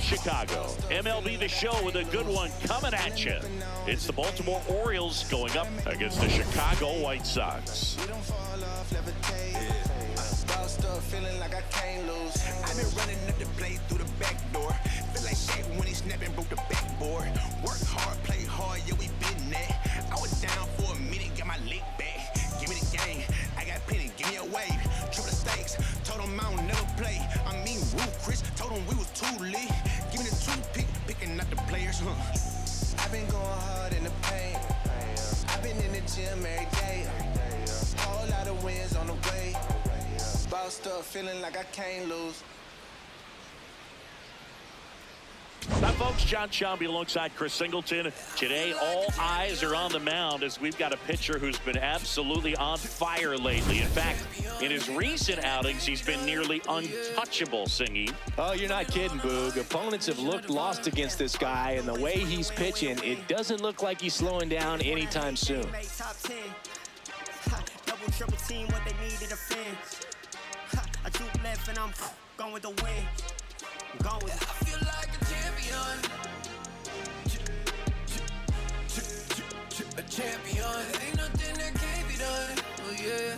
Chicago. MLB The Show with a good one coming at you. It's the Baltimore Orioles going up against the Chicago White Sox. Feeling like I can't lose. I've been running up the play through the back door. Feel like shit when he snapping, broke the backboard. Work hard, play hard, yeah, we been there. I was down for a minute, got my leg back. Give me the game, I got penny, give me a wave. Triple the stakes, told him I don't never play. I mean, Woo Chris, told him we was too lit. Give me the toothpick, picking out the players, I've been going hard in the paint. I've been in the gym every day. Whole lot of wins on the way. Bossed up, feeling like I can't lose. Hi, folks. John Chomby alongside Chris Singleton. Today, all eyes are on the mound as we've got a pitcher who's been absolutely on fire lately. In fact, in his recent outings, he's been nearly untouchable, Singy. Oh, you're not kidding, Boog. Opponents have looked lost against this guy, and the way he's pitching, it doesn't look like he's slowing down anytime soon. Double, triple team, what they need to defend. I do left and I'm going with the win. I'm going with it. I feel like a champion. A champion. Ain't nothing that can't be done. Oh yeah.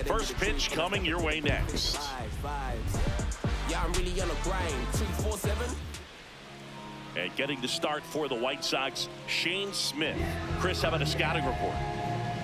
First pitch coming your way next. Yeah, I'm really on a grind. 2-4-7. And getting the start for the White Sox, Shane Smith. Chris, how about a scouting report?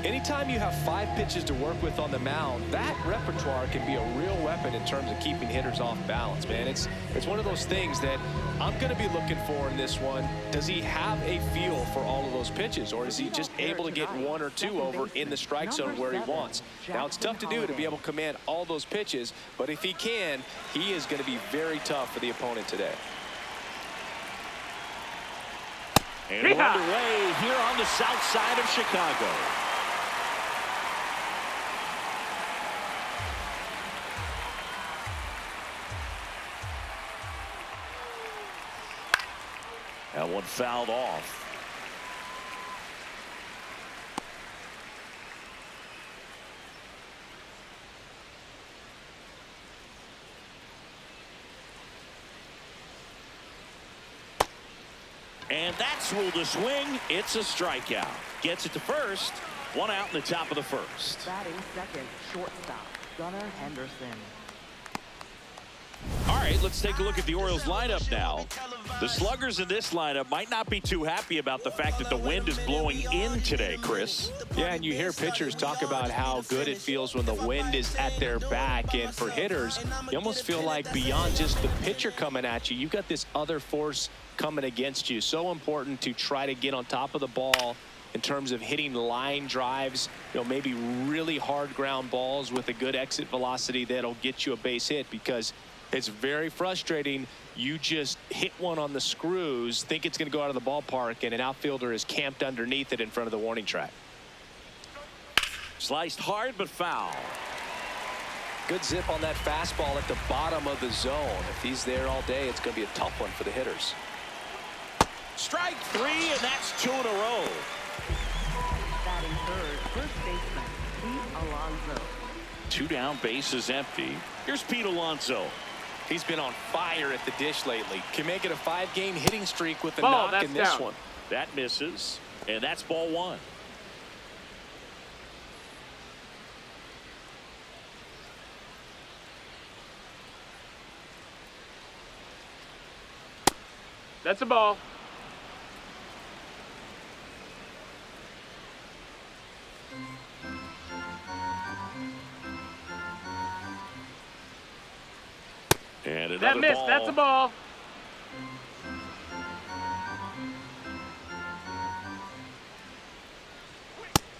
Anytime you have 5 pitches to work with on the mound, that repertoire can be a real weapon in terms of keeping hitters off balance, man. It's one of those things that I'm going to be looking for in this one. Does he have a feel for all of those pitches, or is he just able to get 1 or 2 over in the strike zone where he wants? Now, it's tough to do to be able to command all those pitches, but if he can, he is going to be very tough for the opponent today. And we're underway here on the south side of Chicago. That one fouled off. And that's ruled a swing. It's a strikeout. Gets it to first. 1 out in the top of the first. Batting second, shortstop, Gunnar Henderson. All right, let's take a look at the Orioles lineup now. The sluggers in this lineup might not be too happy about the fact that the wind is blowing in today, Chris. Yeah, and you hear pitchers talk about how good it feels when the wind is at their back. And for hitters, you almost feel like beyond just the pitcher coming at you, you've got this other force coming against you. So important to try to get on top of the ball in terms of hitting line drives, maybe really hard ground balls with a good exit velocity that'll get you a base hit, because it's very frustrating. You just hit one on the screws, think it's going to go out of the ballpark, and an outfielder is camped underneath it in front of the warning track. Sliced hard but foul. Good zip on that fastball at the bottom of the zone. If he's there all day, it's going to be a tough one for the hitters. Strike 3, and that's 2 in a row. Batting third, first baseman, Pete Alonso. 2 down, bases empty. Here's Pete Alonso. He's been on fire at the dish lately. Can make it a 5-game hitting streak with a knock in this one. That misses, and that's ball 1. That's a ball. And another that missed. ball. That's a ball.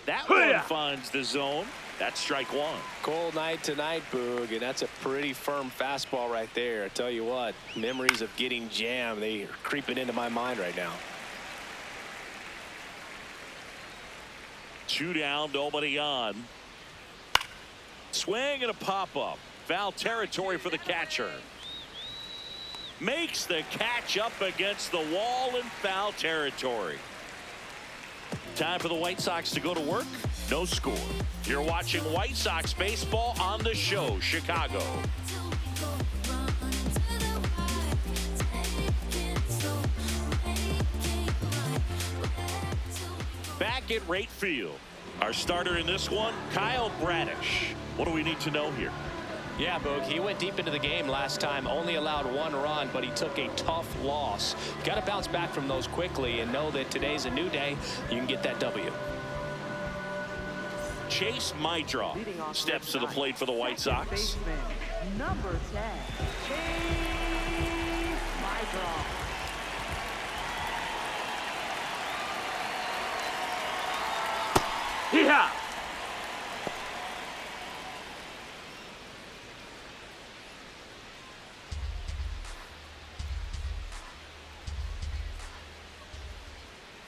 That one finds the zone. That's strike 1. Cold night tonight, Boog, and that's a pretty firm fastball right there. I tell you what, memories of getting jammed, they are creeping into my mind right now. 2 down, nobody on. Swing and a pop-up. Foul territory for the catcher. Makes the catch up against the wall in foul territory. Time for the White Sox to go to work. No score. You're watching White Sox baseball on The Show, Chicago. second-rate field. Our starter in this one, Kyle Bradish. What do we need to know here? Yeah, Boog, he went deep into the game last time, only allowed 1 run, but he took a tough loss. Got to bounce back from those quickly and know that today's a new day. You can get that W. Chase Mydraw steps to the plate for the White Sox. Baseman, number 10, Chase Mydraw. Yeah.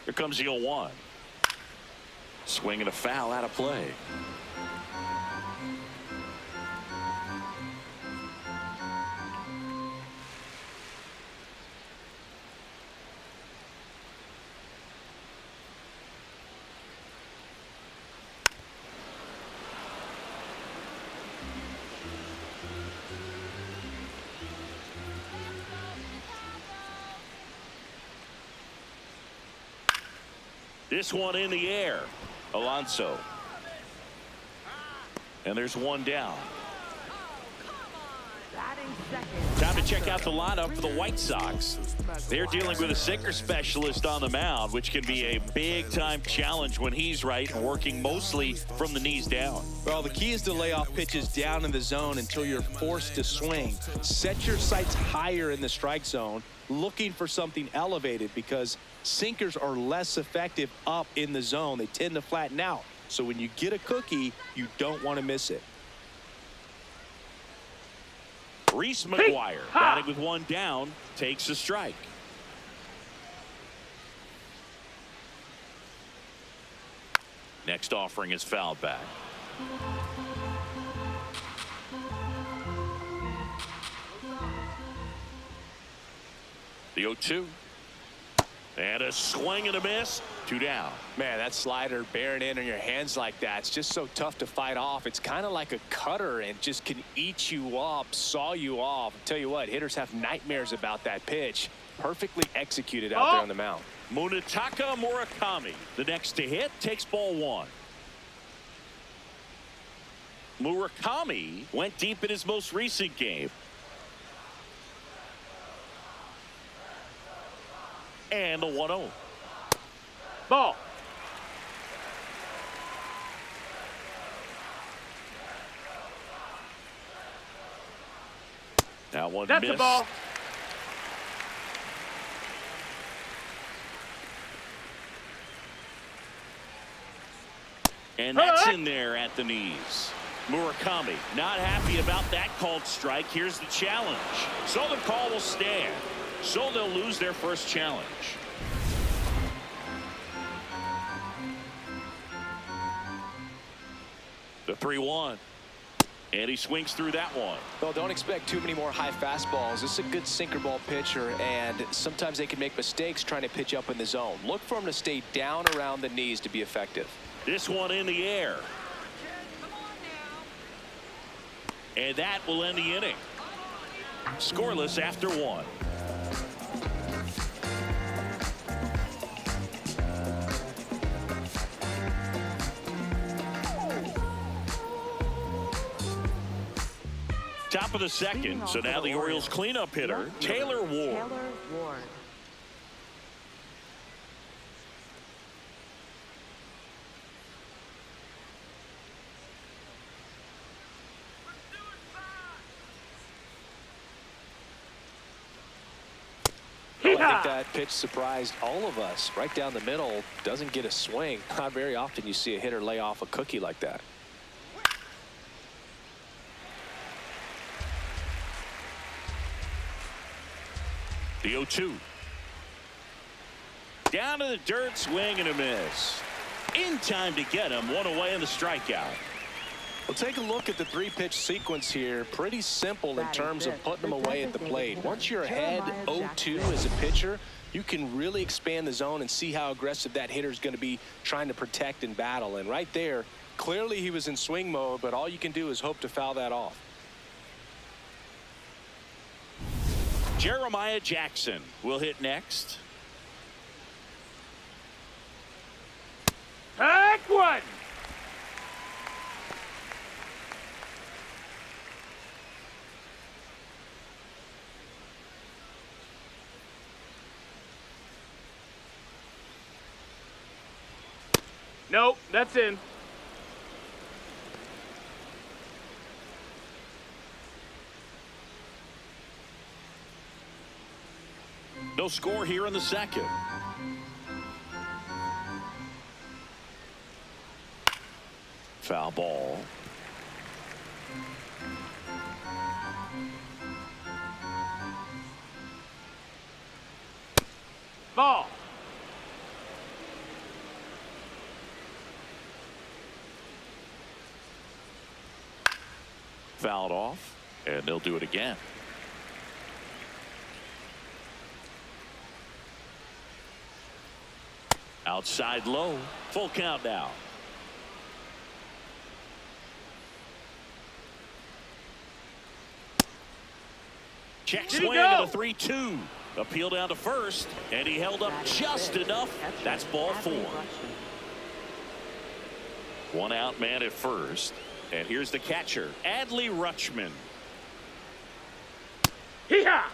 Here comes the 0-1. Swing and a foul out of play. This one in the air. Alonso. And there's 1 down. Time to check out the lineup for the White Sox. They're dealing with a sinker specialist on the mound, which can be a big-time challenge when he's right and working mostly from the knees down. Well, the key is to lay off pitches down in the zone until you're forced to swing. Set your sights higher in the strike zone, looking for something elevated, because sinkers are less effective up in the zone. They tend to flatten out. So when you get a cookie, you don't want to miss it. Reese McGuire, batting with 1 down, takes a strike. Next offering is fouled back. The 0-2. And a swing and a miss. 2 down. Man, that slider bearing in on your hands like that, it's just so tough to fight off. It's kind of like a cutter and just can eat you up, saw you off. I'll tell you what, hitters have nightmares about that pitch. Perfectly executed out there on the mound. Munetaka Murakami, the next to hit, takes ball 1. Murakami went deep in his most recent game. And the 1-0. Ball. That one missed. That's the ball. And that's in there at the knees. Murakami not happy about that called strike. Here's the challenge. So the call will stand. So they'll lose their first challenge. The 3-1. And he swings through that one. Well, don't expect too many more high fastballs. This is a good sinker ball pitcher, and sometimes they can make mistakes trying to pitch up in the zone. Look for him to stay down around the knees to be effective. This one in the air. And that will end the inning. Scoreless after 1. Top of the second, so now the Orioles cleanup hitter, Taylor Ward. Well, I think that pitch surprised all of us. Right down the middle, doesn't get a swing. Not very often you see a hitter lay off a cookie like that. The 0-2. Down to the dirt, swing and a miss. In time to get him, 1 away in the strikeout. Well, take a look at the 3-pitch sequence here. Pretty simple in terms of putting them away at the plate. Once you're ahead 0-2 as a pitcher, you can really expand the zone and see how aggressive that hitter is going to be trying to protect and battle. And right there, clearly he was in swing mode, but all you can do is hope to foul that off. Jeremiah Jackson will hit next. one. Nope, that's in. No score here in the second. Foul ball. Ball. Fouled off, and they'll do it again. Outside low, full count now. Check swing at a 3-2. Appeal down to first, and he held up just enough. That's ball 4. One out man at first, and here's the catcher, Adley Rutschman. Hee-haw!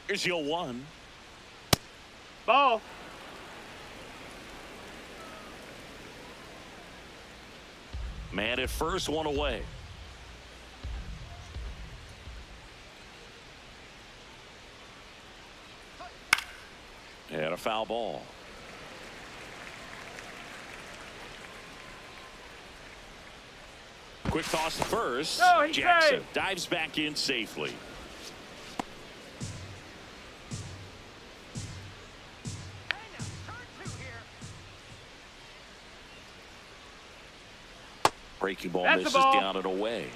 Here's your 1. Ball. Man at first, 1 away. And a foul ball. Quick toss to first. No, he's Jackson safe. dives back in safely. Breaking ball That's the misses ball. down and away.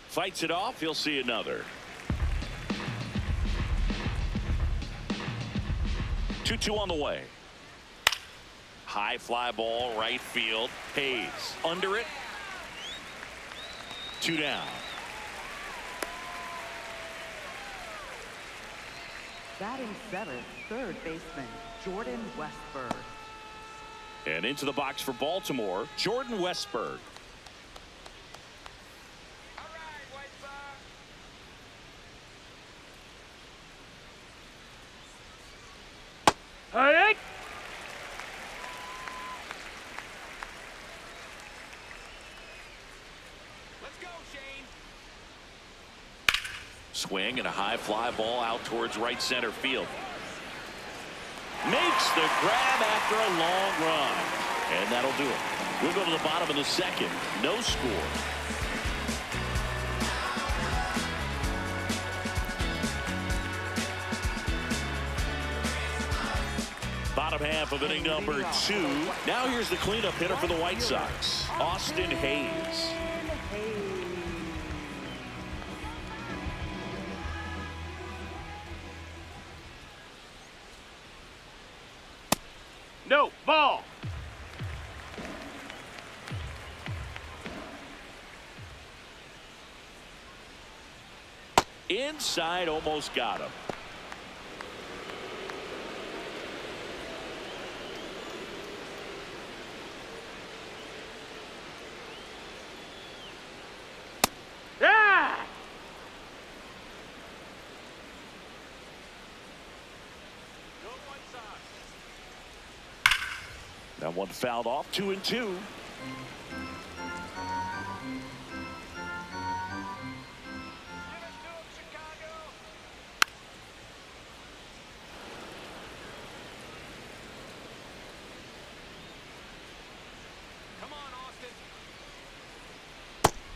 Fights it off. He'll see another. 2-2 on the way. High fly ball, right field. Hayes under it. 2 down. Batting 7th, third baseman, Jordan Westberg. And into the box for Baltimore, Jordan Westberg. Hey! Let's go, Shane. Swing and a high fly ball out towards right center field. Makes the grab after a long run. And that'll do it. We'll go to the bottom of the second. No score. Bottom half of inning number 2. Now here's the cleanup hitter for the White Sox, Austin Hayes. No, ball. Inside, almost got him. Ah! That one fouled off. 2-2.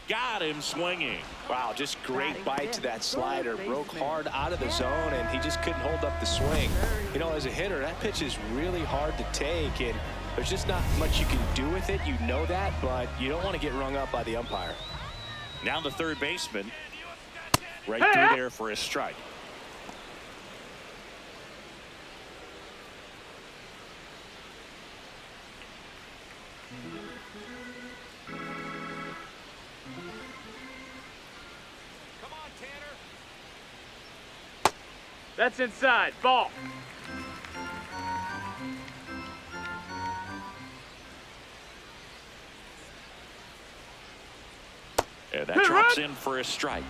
Got him swinging. Wow, just great bite to that slider. Broke hard out of the zone, and he just couldn't hold up the swing. You know, as a hitter, that pitch is really hard to take, and there's just not much you can do with it. You know that, but you don't want to get rung up by the umpire. Now the third baseman. Right through there for a strike. That's inside. Ball. And that drops in for a strike.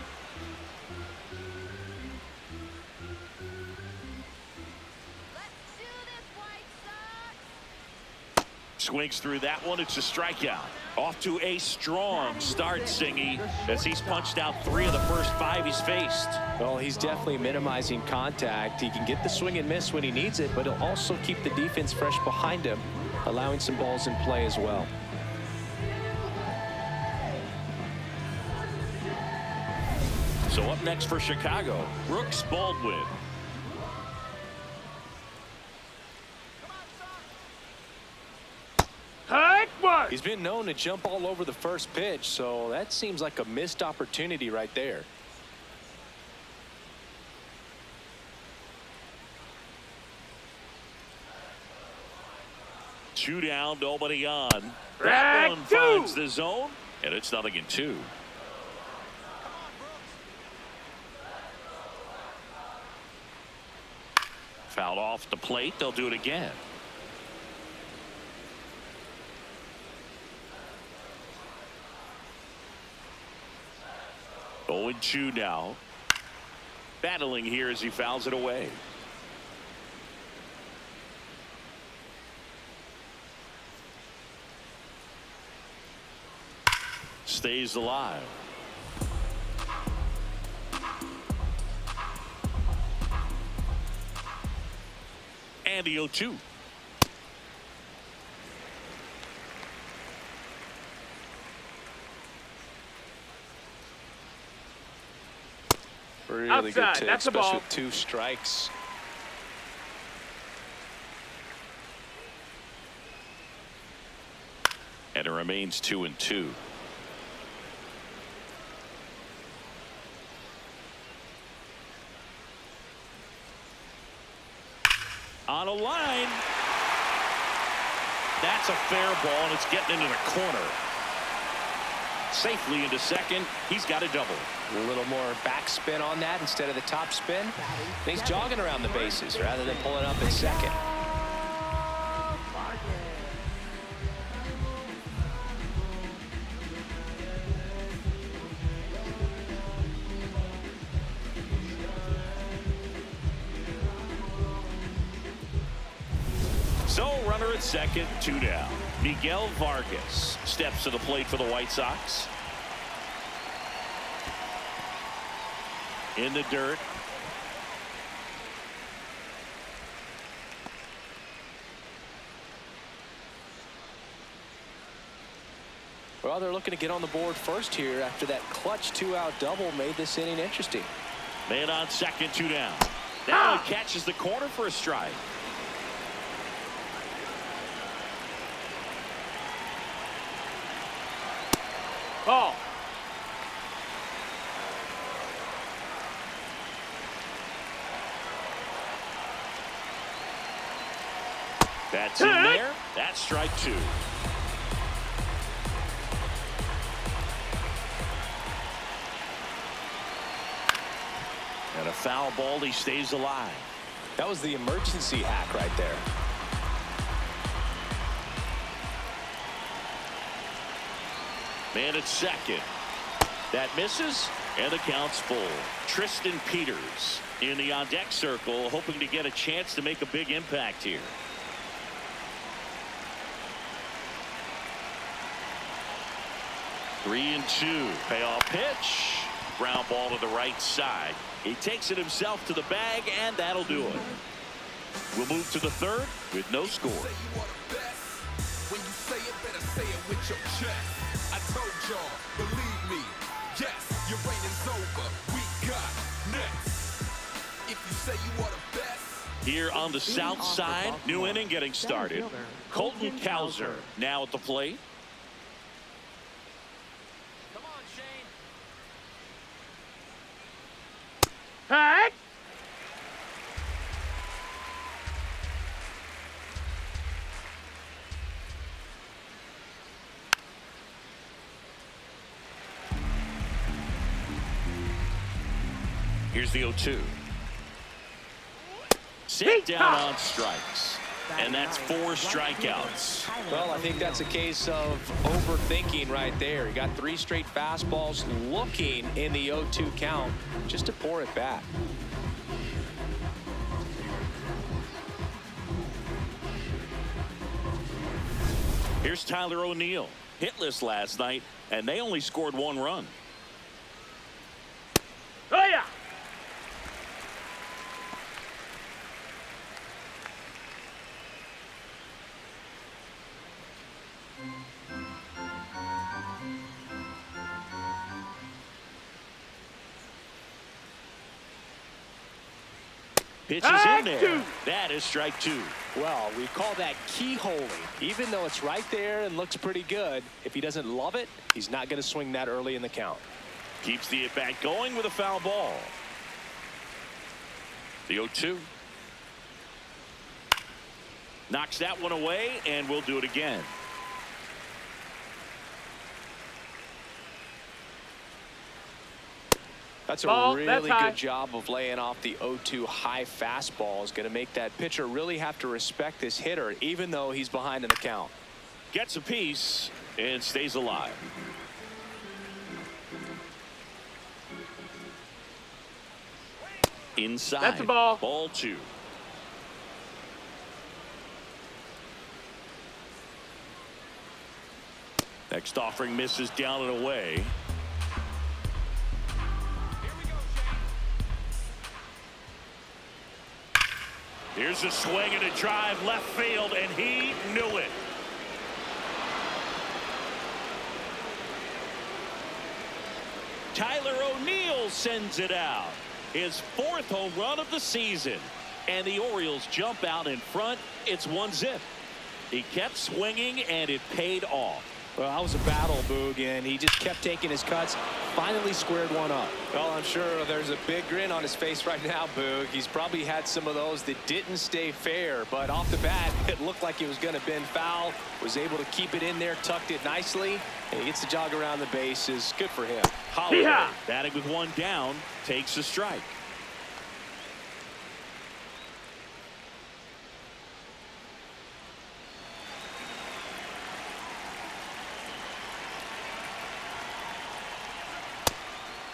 Swings through that one. It's a strikeout. Off to a strong start, Singy, as he's punched out 3 of the first 5 he's faced. Well, he's definitely minimizing contact. He can get the swing and miss when he needs it, but he'll also keep the defense fresh behind him, allowing some balls in play as well. So up next for Chicago, Brooks Baldwin. He's been known to jump all over the first pitch, so that seems like a missed opportunity right there. Two down, nobody on. That one finds the zone, and it's 0-2. Fouled off the plate. They'll do it again. Oh, 0-2 now. Battling here as he fouls it away. Stays alive. And the 0-2. Really good Outside. tip, That's a especially ball. with 2 strikes. And it remains 2-2. On a line. That's a fair ball, and it's getting into the corner. Safely into second. He's got a double. A little more backspin on that instead of the top spin. He's jogging around the bases rather than pulling up at second. So runner at second, 2 down. Miguel Vargas steps to the plate for the White Sox. In the dirt. Well, they're looking to get on the board first here after that clutch 2-out double made this inning interesting. Man on second, 2 down. Now he catches the corner for a strike. Ball. That's in there. That's strike 2. And a foul ball. He stays alive. That was the emergency hack right there. Man at second. That misses, and the count's full. Tristan Peters in the on-deck circle, hoping to get a chance to make a big impact here. Three and 2. Payoff pitch. Ground ball to the right side. He takes it himself to the bag, and that'll do it. We'll move to the third with no score. When you say it, better say it with your chest. I told y'all, believe me. Yes, your reign is over. We got next. If you say you are the best. Here on the south side, new inning getting started. Colton Cowser now at the plate. Come on, Shane. Hey! Here's the 0-2. sit down on strikes. And that's 4 strikeouts. Well, I think that's a case of overthinking right there. He got 3 straight fastballs looking in the 0-2 count just to pour it back. Here's Tyler O'Neill, hitless last night, and they only scored 1 run. Oh, yeah. Pitch is in there. That is strike 2. Well, we call that keyholing. Even though it's right there and looks pretty good, if he doesn't love it, he's not going to swing that early in the count. Keeps the at-bat going with a foul ball. The 0-2. Knocks that one away, and we'll do it again. That's a really good job of laying off the 0-2 high fastball. Is going to make that pitcher really have to respect this hitter, even though he's behind in the count. Gets a piece and stays alive. Inside. That's a ball. Ball 2. Next offering misses down and away. Here's a swing and a drive left field, and he knew it. Tyler O'Neill sends it out. His 4th home run of the season. And the Orioles jump out in front. It's 1-0. He kept swinging, and it paid off. Well, that was a battle, Boog, and he just kept taking his cuts. Finally squared one up. Well, I'm sure there's a big grin on his face right now, Boog. He's probably had some of those that didn't stay fair, but off the bat, it looked like it was going to bend foul. Was able to keep it in there, tucked it nicely, and he gets the jog around the bases. Good for him. Holiday, batting with 1 down, takes a strike.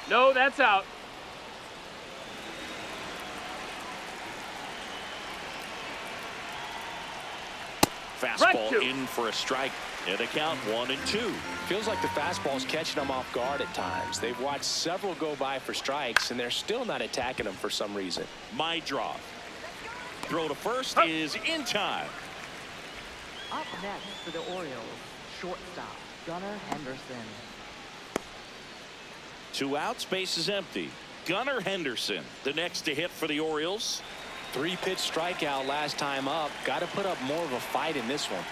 No, that's out. Fastball in for a strike. And the count 1-2. Feels like the fastball's catching them off guard at times. They've watched several go by for strikes, and they're still not attacking them for some reason. My draw. Throw to first is in time. Up next for the Orioles, shortstop Gunnar Henderson. 2 outs, base is empty. Gunnar Henderson, the next to hit for the Orioles. 3-pitch strikeout last time up. Got to put up more of a fight in this one.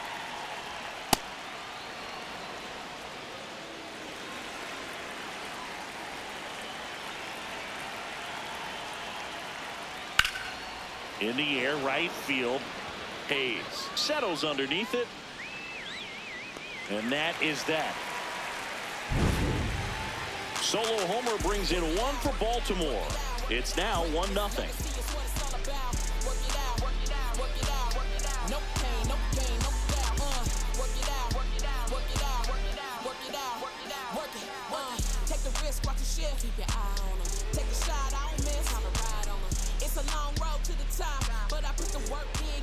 In the air, right field. Hayes settles underneath it. And that is that. Solo homer brings in 1 for Baltimore. It's now 1-0.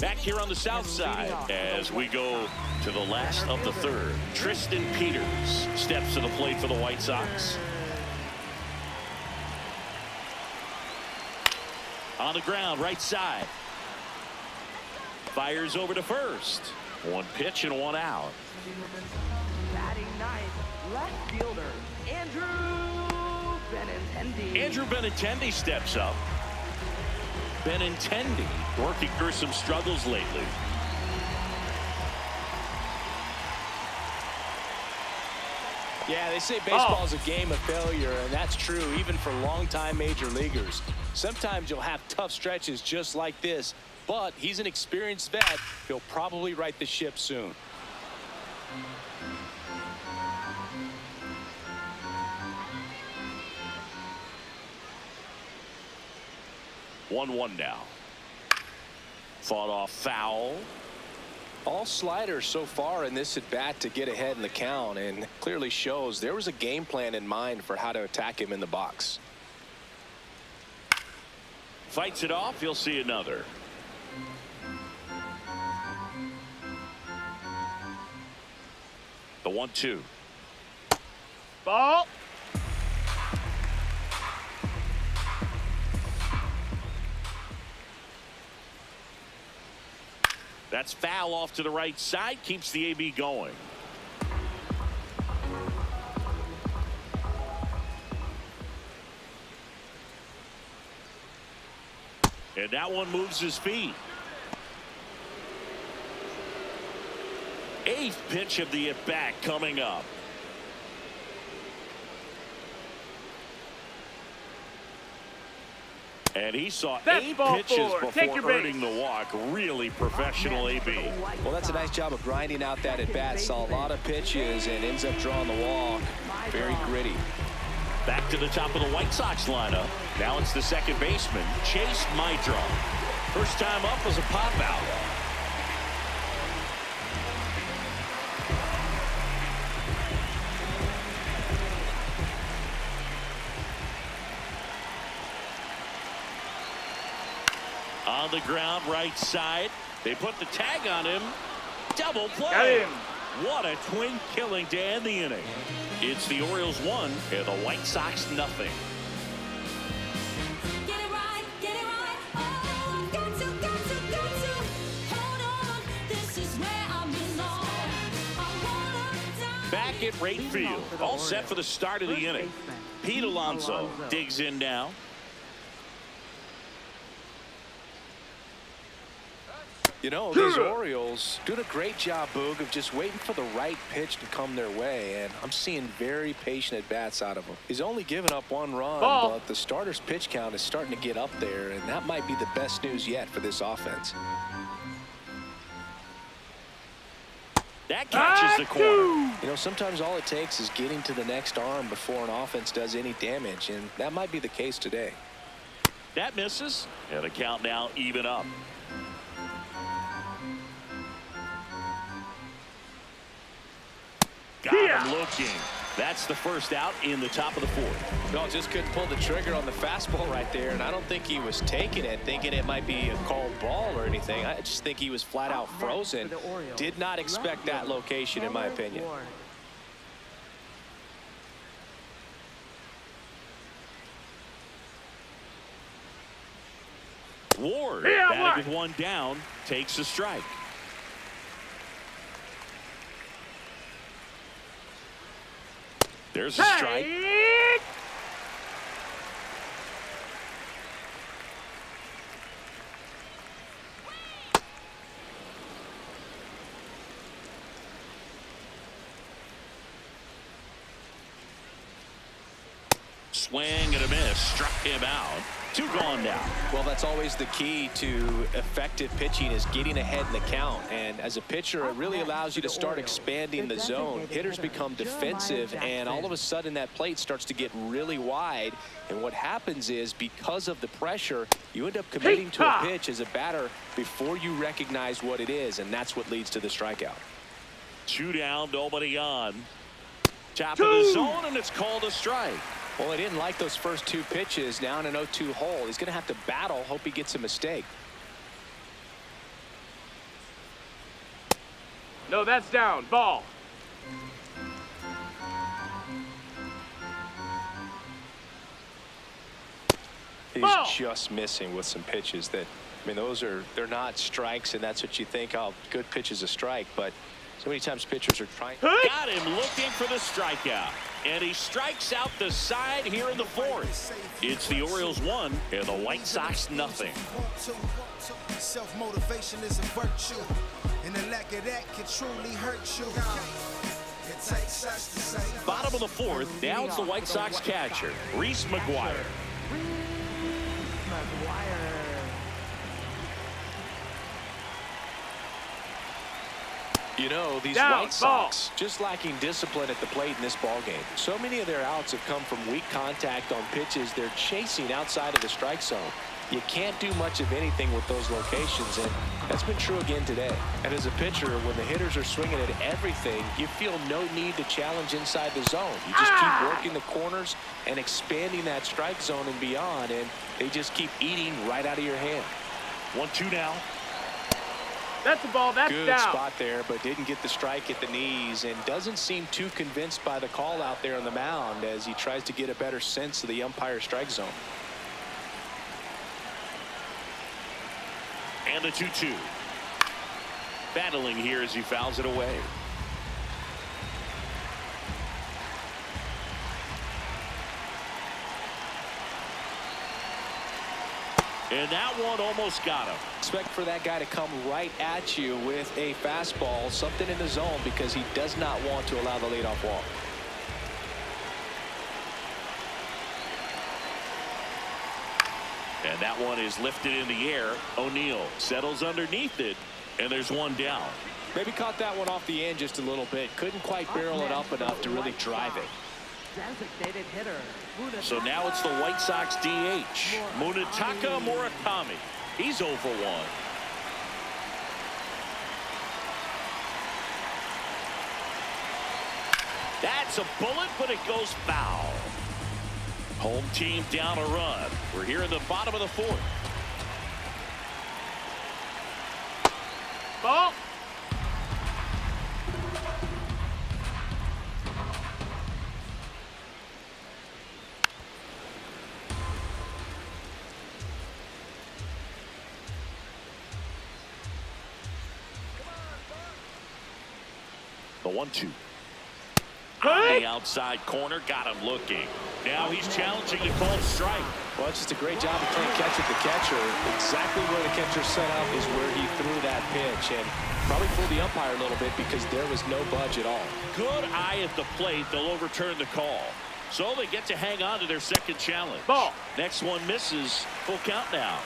Back here on the south side as we go to the last of the 3rd. Tristan Peters steps to the plate for the White Sox. On the ground, right side. Fires over to first. 1 pitch and 1 out. Batting ninth, left fielder Andrew Benintendi. Andrew Benintendi steps up. Benintendi working through some struggles lately. Yeah, they say baseball is a game of failure, and that's true even for longtime major leaguers. Sometimes you'll have tough stretches just like this, but he's an experienced vet. He'll probably right the ship soon. One now. Fought off foul. All sliders so far in this at bat to get ahead in the count, and clearly shows there was a game plan in mind for how to attack him in the box. Fights it off. You'll see another. The 1-2. Ball. That's foul off to the right side. Keeps the AB going. And that one moves his feet. Eighth pitch of the at-bat coming up. And he saw That's 8 ball pitches 4. before Take your base. earning the walk. Really professional AB. Well, that's a nice job of grinding out that at bat. Saw a lot of pitches and ends up drawing the walk. Very gritty. Back to the top of the White Sox lineup. Now it's the second baseman, Chase Mydra. First time up was a pop out. On the ground, right side. They put the tag on him. Double play. Got him. What a twin killing to end the inning. It's the Orioles 1 and the White Sox nothing. Get it right, oh, got to, hold on, this is where I belong. I wanna Back at right field, all set for the start of the inning. Pete Alonso digs in now. You know, these Orioles doing a great job, Boog, of just waiting for the right pitch to come their way, and I'm seeing very patient at-bats out of him. He's only given up 1 run, but the starter's pitch count is starting to get up there, and that might be the best news yet for this offense. That catches the corner. You know, sometimes all it takes is getting to the next arm before an offense does any damage, and that might be the case today. That misses, and the count now even up. Got him looking. That's the first out in the top of the 4th. No, just couldn't pull the trigger on the fastball right there, and I don't think he was taking it, thinking it might be a called ball or anything. I just think he was flat out frozen. Did not expect that location, in my opinion. Ward, batted with 1 down, takes a strike. There's a strike. Swing and a miss, struck him out. 2 gone now. Well, that's always the key to effective pitching, is getting ahead in the count. And as a pitcher, it really allows you to start expanding the zone. Hitters become defensive, and all of a sudden that plate starts to get really wide. And what happens is, because of the pressure, you end up committing to a pitch as a batter before you recognize what it is, and that's what leads to the strikeout. 2 down, nobody on. Top of the zone, and it's called a strike. Well, he didn't like those first 2 pitches down an 0-2 hole. He's going to have to battle, hope he gets a mistake. No, that's down. Ball. He's just missing with some pitches that, I mean, they're not strikes, and that's what you think, oh, good pitch is a strike, but so many times pitchers are trying. Got him looking for the strikeout. And he strikes out the side here in the 4th. It's the Orioles 1 and the White Sox nothing. Self-motivation is a virtue, and the lack of that can truly hurt you. It takes us to say. Bottom of the 4th, now it's the White Sox catcher, Reese McGuire. You know, these White Sox just lacking discipline at the plate in this ballgame. So many of their outs have come from weak contact on pitches they're chasing outside of the strike zone. you can't do much of anything with those locations, and that's been true again today. And as a pitcher, when the hitters are swinging at everything, you feel no need to challenge inside the zone. You just keep working the corners and expanding that strike zone and beyond, and they just keep eating right out of your hand. 1-2 now. That's the ball. That's Good down. spot there, but didn't get the strike at the knees, and doesn't seem too convinced by the call out there on the mound as he tries to get a better sense of the umpire's strike zone. And the 2-2. Battling here as he fouls it away. And that one almost got him. Expect for that guy to come right at you with a fastball, something in the zone, because he does not want to allow the leadoff walk. And that one is lifted in the air. O'Neill settles underneath it, and there's one down. Maybe caught that one off the end just a little bit. Couldn't quite barrel it up enough to really drive it. Designated hitter. So now it's the White Sox DH, Munetaka Murakami. He's 0 for 1. That's a bullet, but it goes foul. Home team down a run. We're here in the bottom of the 4th. Ball. The 1-2. On the outside corner, got him looking. Now he's challenging the called strike. Well, it's just a great job of playing catch with the catcher. Exactly where the catcher set up is where he threw that pitch, and probably fooled the umpire a little bit because there was no budge at all. Good eye at the plate. They'll overturn the call. So they get to hang on to their second challenge. Ball. Next one misses. Full count now.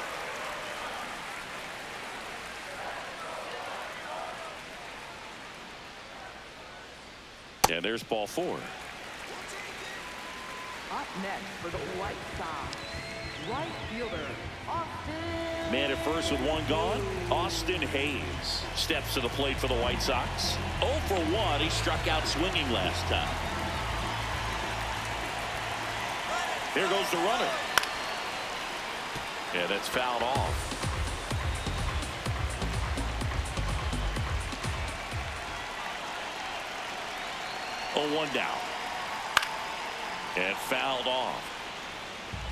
And there's ball 4. Up next for the White Sox, right fielder, Austin. Man at first with one gone. Austin Hayes steps to the plate for the White Sox. 0 for 1. He struck out swinging last time. Here goes the runner. Yeah, that's fouled off. 0-1 down. And fouled off.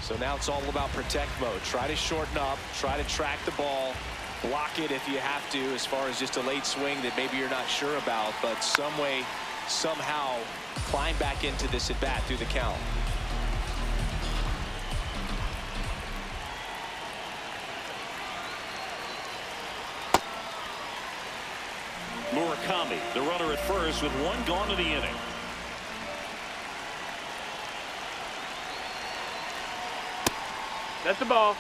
So now it's all about protect mode. Try to shorten up, try to track the ball, block it if you have to, as far as just a late swing that maybe you're not sure about, but some way, somehow climb back into this at bat through the count. Murakami, the runner at first with one gone in the inning. That's the ball.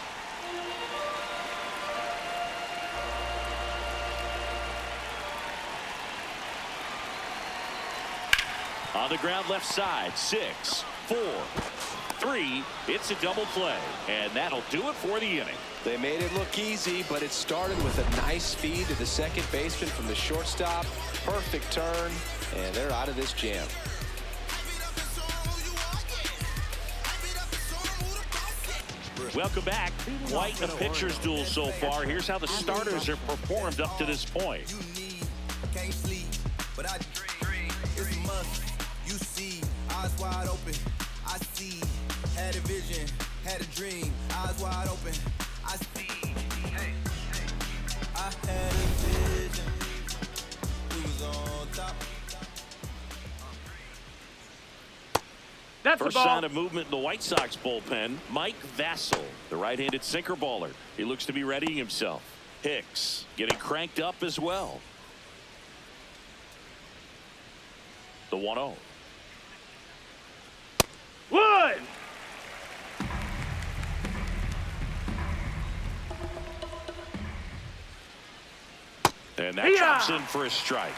On the ground left side, 6, 4, 3. It's a double play, and that'll do it for the inning. They made it look easy, but it started with a nice feed to the second baseman from the shortstop. Perfect turn, and they're out of this jam. Welcome back. Quite a pitcher's duel so far. Here's how the starters have performed up to this point. Can't sleep, but I dream. It's a must. You see, eyes wide open. I see. Had a vision, had a dream. Eyes wide open. I see. Hey, hey. I had a vision. We was on top. That's First the ball. sign of movement in the White Sox bullpen. Mike Vassell, the right-handed sinker baller. He looks to be readying himself. Hicks getting cranked up as well. The 1-0. Wood. And that drops in for a strike.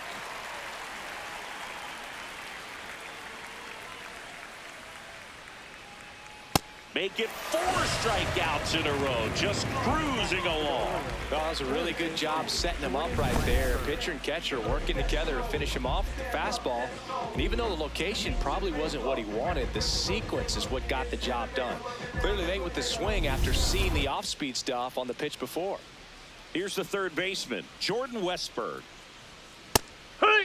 make it 4 strikeouts in a row, just cruising along. Well, that was a really good job setting him up right there. Pitcher and catcher working together to finish him off with the fastball. And even though the location probably wasn't what he wanted, the sequence is what got the job done. Clearly late with the swing after seeing the off-speed stuff on the pitch before. Here's the third baseman, Jordan Westberg. Hey!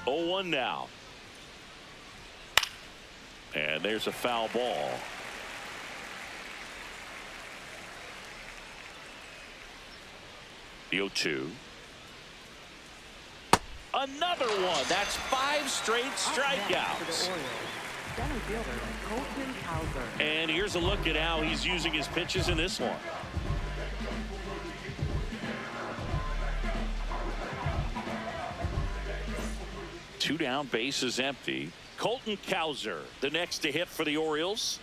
Oh, 0-1 now. And there's a foul ball. The 0-2. Another one. That's 5 straight strikeouts. Center fielder Colton Cowser. And here's a look at how he's using his pitches in this one. Two down, bases empty. Colton Cowser, the next to hit for the Orioles.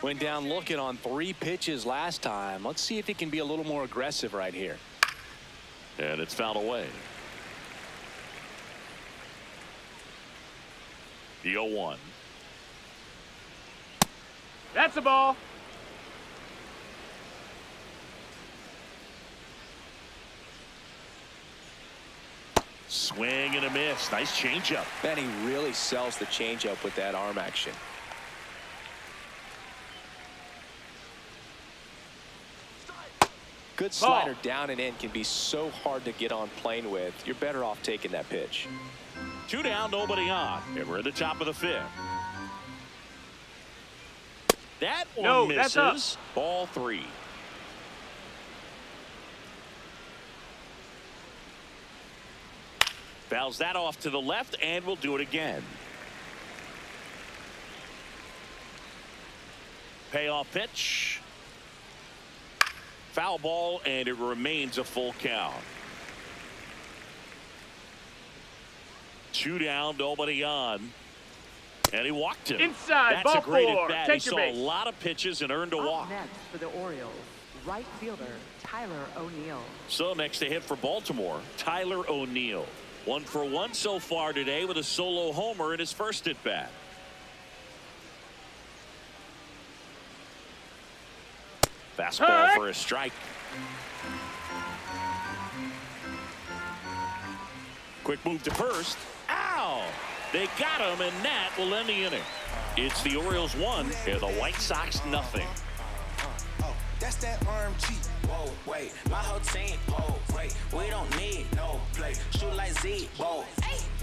Went down looking on 3 pitches last time. Let's see if he can be a little more aggressive right here. And it's fouled away. The 0-1. That's a ball. Swing and a miss. Nice changeup. Man, he really sells the changeup with that arm action. Good slider down and in can be so hard to get on plane with. You're better off taking that pitch. 2 down, nobody on. And we're at the top of the 5th. That one that's up. misses. Ball 3. Fouls that off to the left, and we'll do it again. Payoff pitch. Foul ball, and it remains a full count. 2 down, nobody on. And he walked him. Inside, That's ball a great 4. at bat. Take He your saw base. a lot of pitches and earned a walk. Up next for the Orioles, right fielder Tyler O'Neill. So next to hit for Baltimore, Tyler O'Neill. 1 for 1 so far today with a solo homer in his first at bat. Fastball for a strike. Quick move to first. Ow! They got him, and that will end the inning. It's the Orioles 1 and the White Sox nothing. That's that RMG. Whoa, wait, my whole team. Oh, wait, we don't need no play. Shoot like Z. Whoa,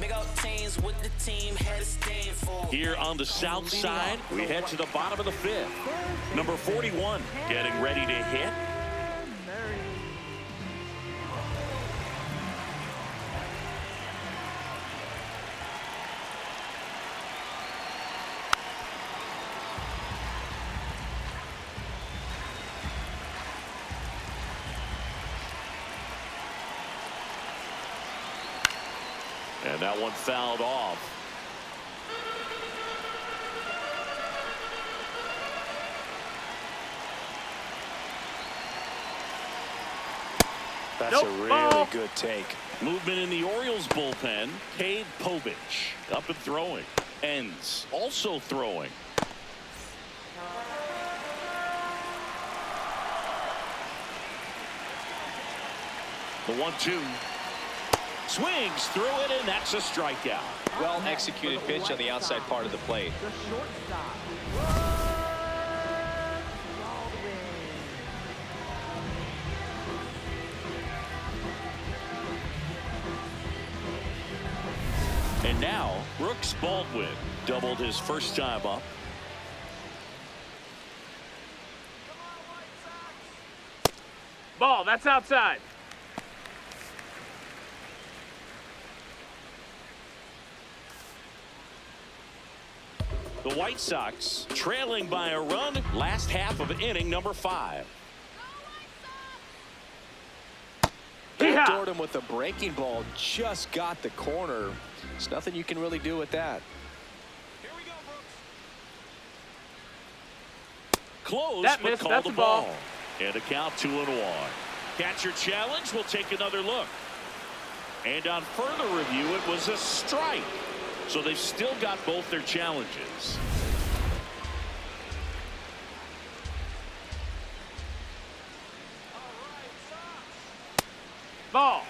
big old teams with the team had a stand for. Here on the south side, we head to the bottom of the 5th. Number 41 getting ready to hit. And that one fouled off. That's a really good take. Movement in the Orioles bullpen. Cade Povich up and throwing. Ends also throwing. The 1-2. Swings through it, and that's a strikeout. Well executed pitch on the outside part of the plate. The shortstop. And now, Brooks Baldwin doubled his first time up. Ball, that's outside. The White Sox trailing by a run, last half of inning number 5. Backdoored him with a breaking ball, just got the corner. There's nothing you can really do with that. Here we go, Brooks. Close, That but missed. called That's the a ball. ball. And a count 2-1. Catcher challenge. We'll take another look. And on further review, it was a strike. So they've still got both their challenges. Ball.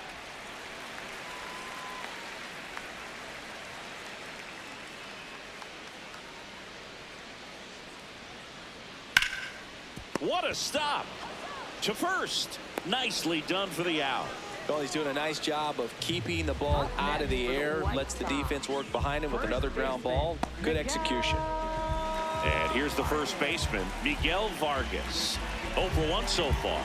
What a stop to first. Nicely done for the out. Well, he's doing a nice job of keeping the ball out of the air, lets the defense work behind him with another ground ball. Good execution. And here's the first baseman, Miguel Vargas. 0 for 1 so far.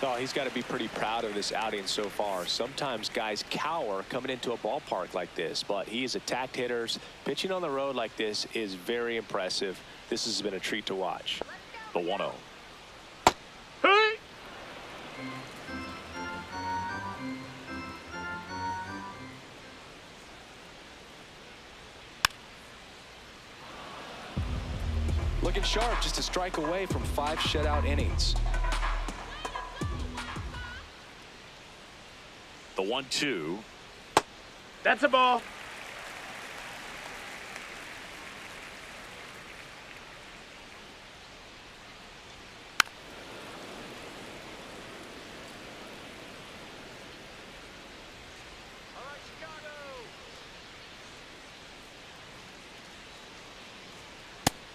Oh, he's got to be pretty proud of this outing so far. Sometimes guys cower coming into a ballpark like this, but he has attacked hitters. Pitching on the road like this is very impressive. This has been a treat to watch. The 1-0. Hey! Looking sharp, just a strike away from 5 shutout innings. The 1-2. That's a ball.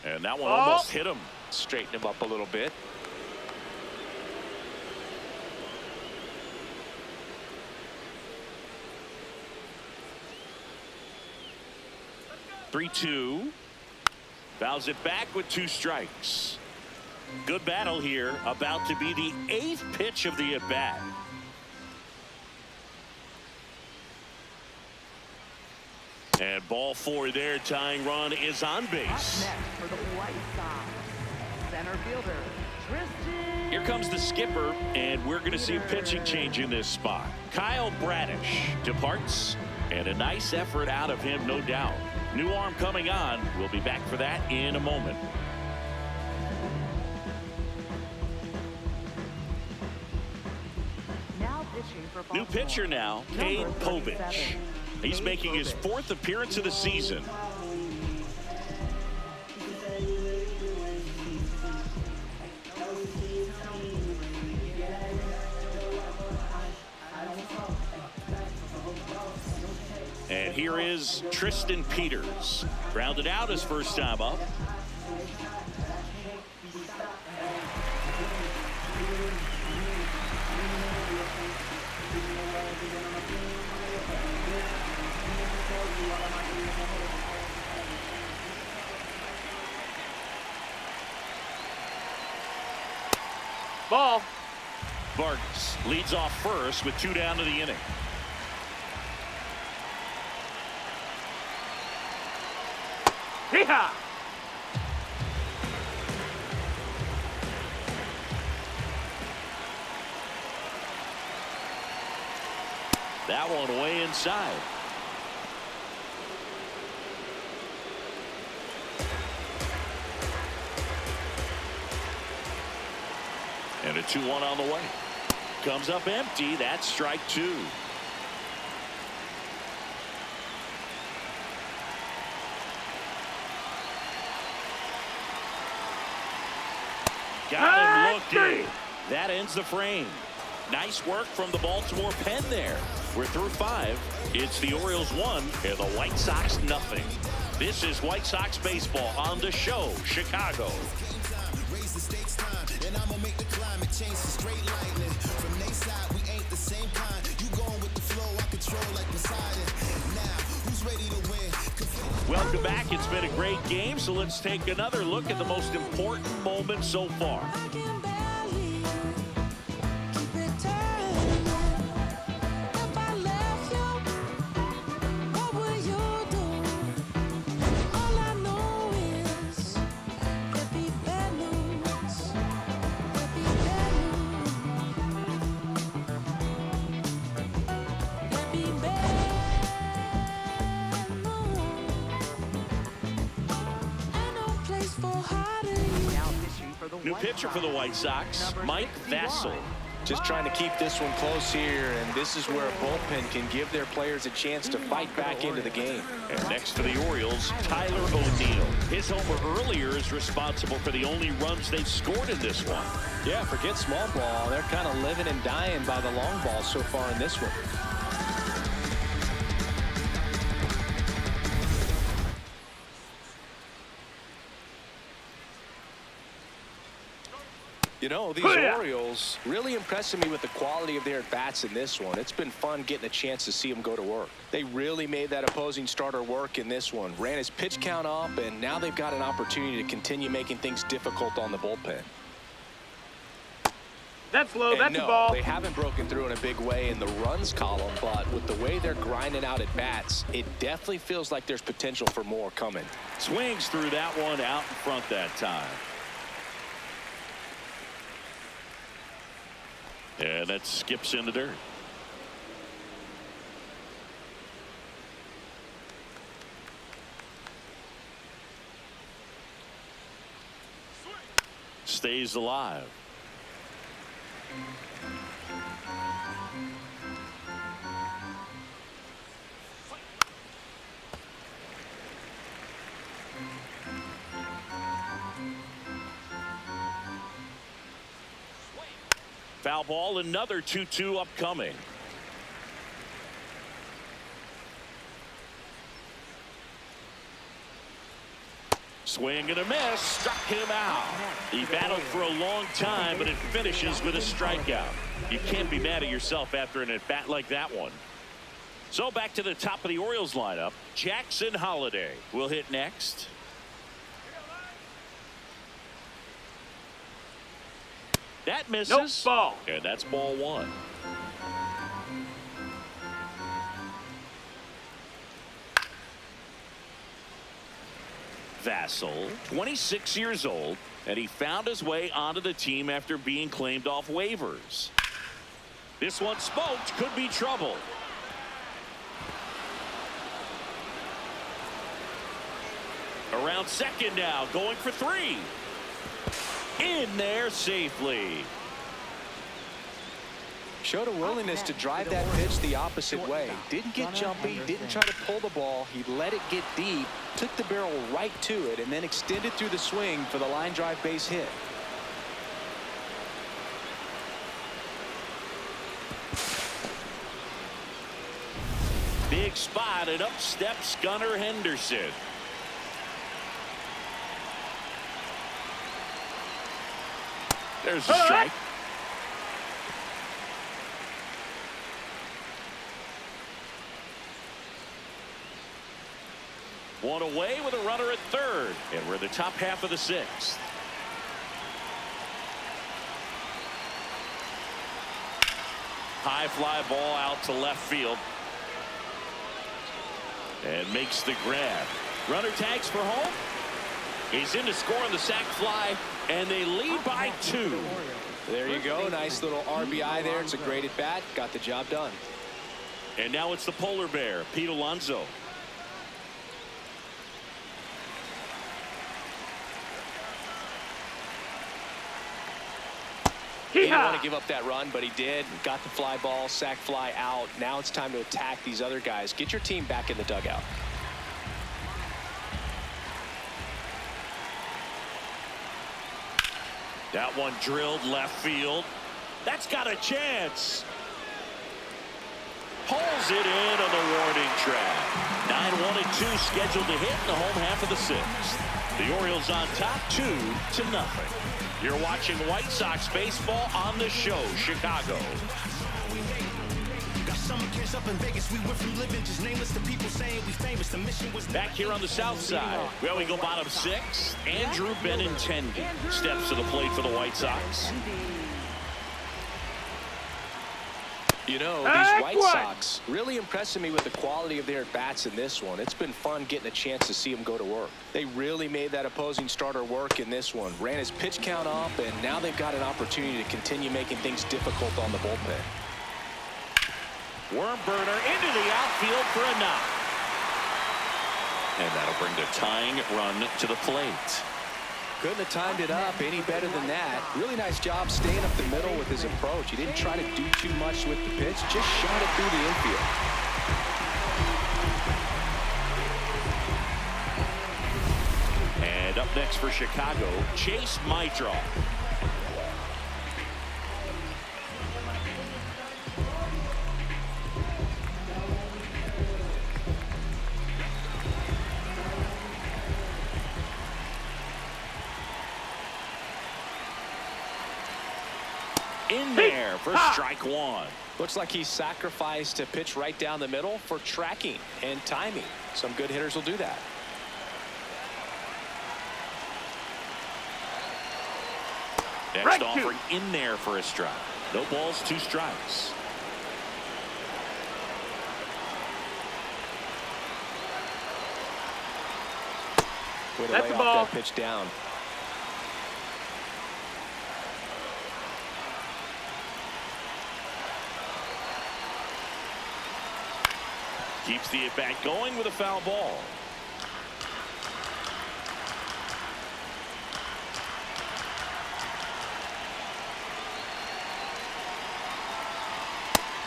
And that one almost hit him. Straighten him up a little bit. Three, 2. Fouls it back with 2 strikes. Good battle here. About to be the 8th pitch of the at-bat. And ball 4 there. Tying run is on Up base. next for the White Sox, center fielder Tristan. Here comes the skipper, and we're going to see a pitching change in this spot. Kyle Bradish departs, and a nice effort out of him, no doubt. New arm coming on. We'll be back for that in a moment. Now pitching for New Baltimore, pitcher now, number Cade Povich. 37, He's Cade making his Povich. 4th appearance of the season. And here is Tristan Peters. Grounded out his first time up. Ball. Vargas leads off first with 2 down to the inning. Hee-haw! That one way inside. And a 2-1 on the way. Comes up empty. That's strike 2. Got him looking. That ends the frame. Nice work from the Baltimore pen there. We're through 5. It's the Orioles 1 and the White Sox nothing. This is White Sox baseball on the show, Chicago. Raise the stakes time, and I'ma make the climate change to straight lightning. From their side, we ain't the same kind. You going with the flow, I control like Poseidon. Now, who's ready to win? Welcome back. It's been a great game, so let's take another look at the most important moment so far. I can barely keep it turning. If I left you, what would you do? All I know is there'd be bad news. There'd be bad news. pitcher for the White Sox, Mike Vassell. Just trying to keep this one close here, and this is where a bullpen can give their players a chance to fight back into the game. And next for the Orioles, Tyler O'Neill. His homer earlier is responsible for the only runs they've scored in this one. Yeah, forget small ball. They're kind of living and dying by the long ball so far in this one. You know, these Orioles really impressing me with the quality of their at-bats in this one. It's been fun getting a chance to see them go to work. They really made that opposing starter work in this one. Ran his pitch count up, and now they've got an opportunity to continue making things difficult on the bullpen. That's low. And That's no, a ball. they haven't broken through in a big way in the runs column, but with the way they're grinding out at bats, it definitely feels like there's potential for more coming. Swings through that one out in front that time. And that skips in the dirt. Stays alive. Foul ball, another 2-2 upcoming. Swing and a miss, struck him out. He battled for a long time, but it finishes with a strikeout. You can't be mad at yourself after an at-bat like that one. So back to the top of the Orioles lineup. Jackson Holliday will hit next. That misses. Nope, ball. And that's ball one. Vassell, 26 years old, and he found his way onto the team after being claimed off waivers. This one smoked, could be trouble. Around second now, going for three. In there safely. Showed a willingness to drive that pitch the opposite way. Didn't get jumpy, didn't try to pull the ball. He let it get deep, took the barrel right to it, and then extended through the swing for the line drive base hit. Big spot, and up steps Gunnar Henderson. There's a strike. One away with a runner at third, and we're in the top half of the sixth. High fly ball out to left field. And makes the grab. Runner tags for home. He's in to score on the sac fly, and they lead by 2. There you go. Nice little RBI there. It's a great at bat. Got the job done. And now it's the polar bear, Pete Alonso. He didn't want to give up that run, but he did. Got the fly ball, sac fly out. Now it's time to attack these other guys. Get your team back in the dugout. That one drilled left field. That's got a chance. Pulls it in on the warning track. 9-1 and 2 scheduled to hit in the home half of the sixth. The Orioles on top 2-0. You're watching White Sox baseball on the show, Chicago. Back here on the south side, well, we go bottom 6. Andrew Benintendi steps to the plate for the White Sox. You know, these White Sox really impressing me with the quality of their at-bats in this one. It's been fun getting a chance to see them go to work. They really made that opposing starter work in this one. Ran his pitch count up, and now they've got an opportunity to continue making things difficult on the bullpen. Worm burner into the outfield for a knock. And that'll bring the tying run to the plate. Couldn't have timed it up any better than that. Really nice job staying up the middle with his approach. He didn't try to do too much with the pitch, just shot it through the infield. And up next for Chicago, Chase Mitra. In there for strike one. Looks like he sacrificed a pitch right down the middle for tracking and timing. Some good hitters will do that. Next offering in there for a strike. No balls, 2 strikes. Way to That's lay the off ball. that pitch down. Keeps the at-bat going with a foul ball.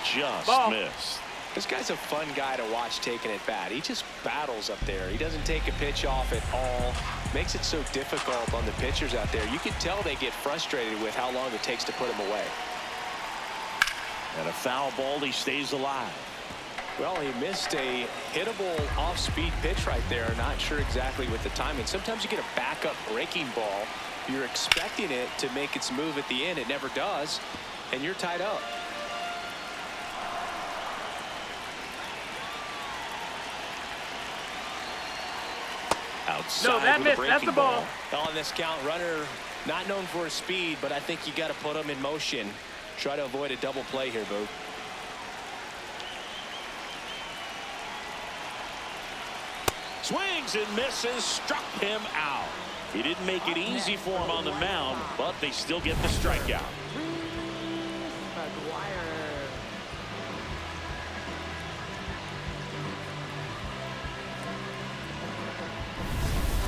Just missed. This guy's a fun guy to watch taking at bat. He just battles up there. He doesn't take a pitch off at all. Makes it so difficult on the pitchers out there. You can tell they get frustrated with how long it takes to put him away. And a foul ball, he stays alive. Well, he missed a hittable off-speed pitch right there. Not sure exactly with the timing. Sometimes you get a backup breaking ball. You're expecting it to make its move at the end. It never does, and you're tied up. Outside No, that with a missed. That's breaking the ball. On this count, runner not known for his speed, but I think you got to put him in motion. Try to avoid a double play here, Boo. Swings and misses, struck him out. He didn't make it easy for him on the mound, but they still get the strikeout.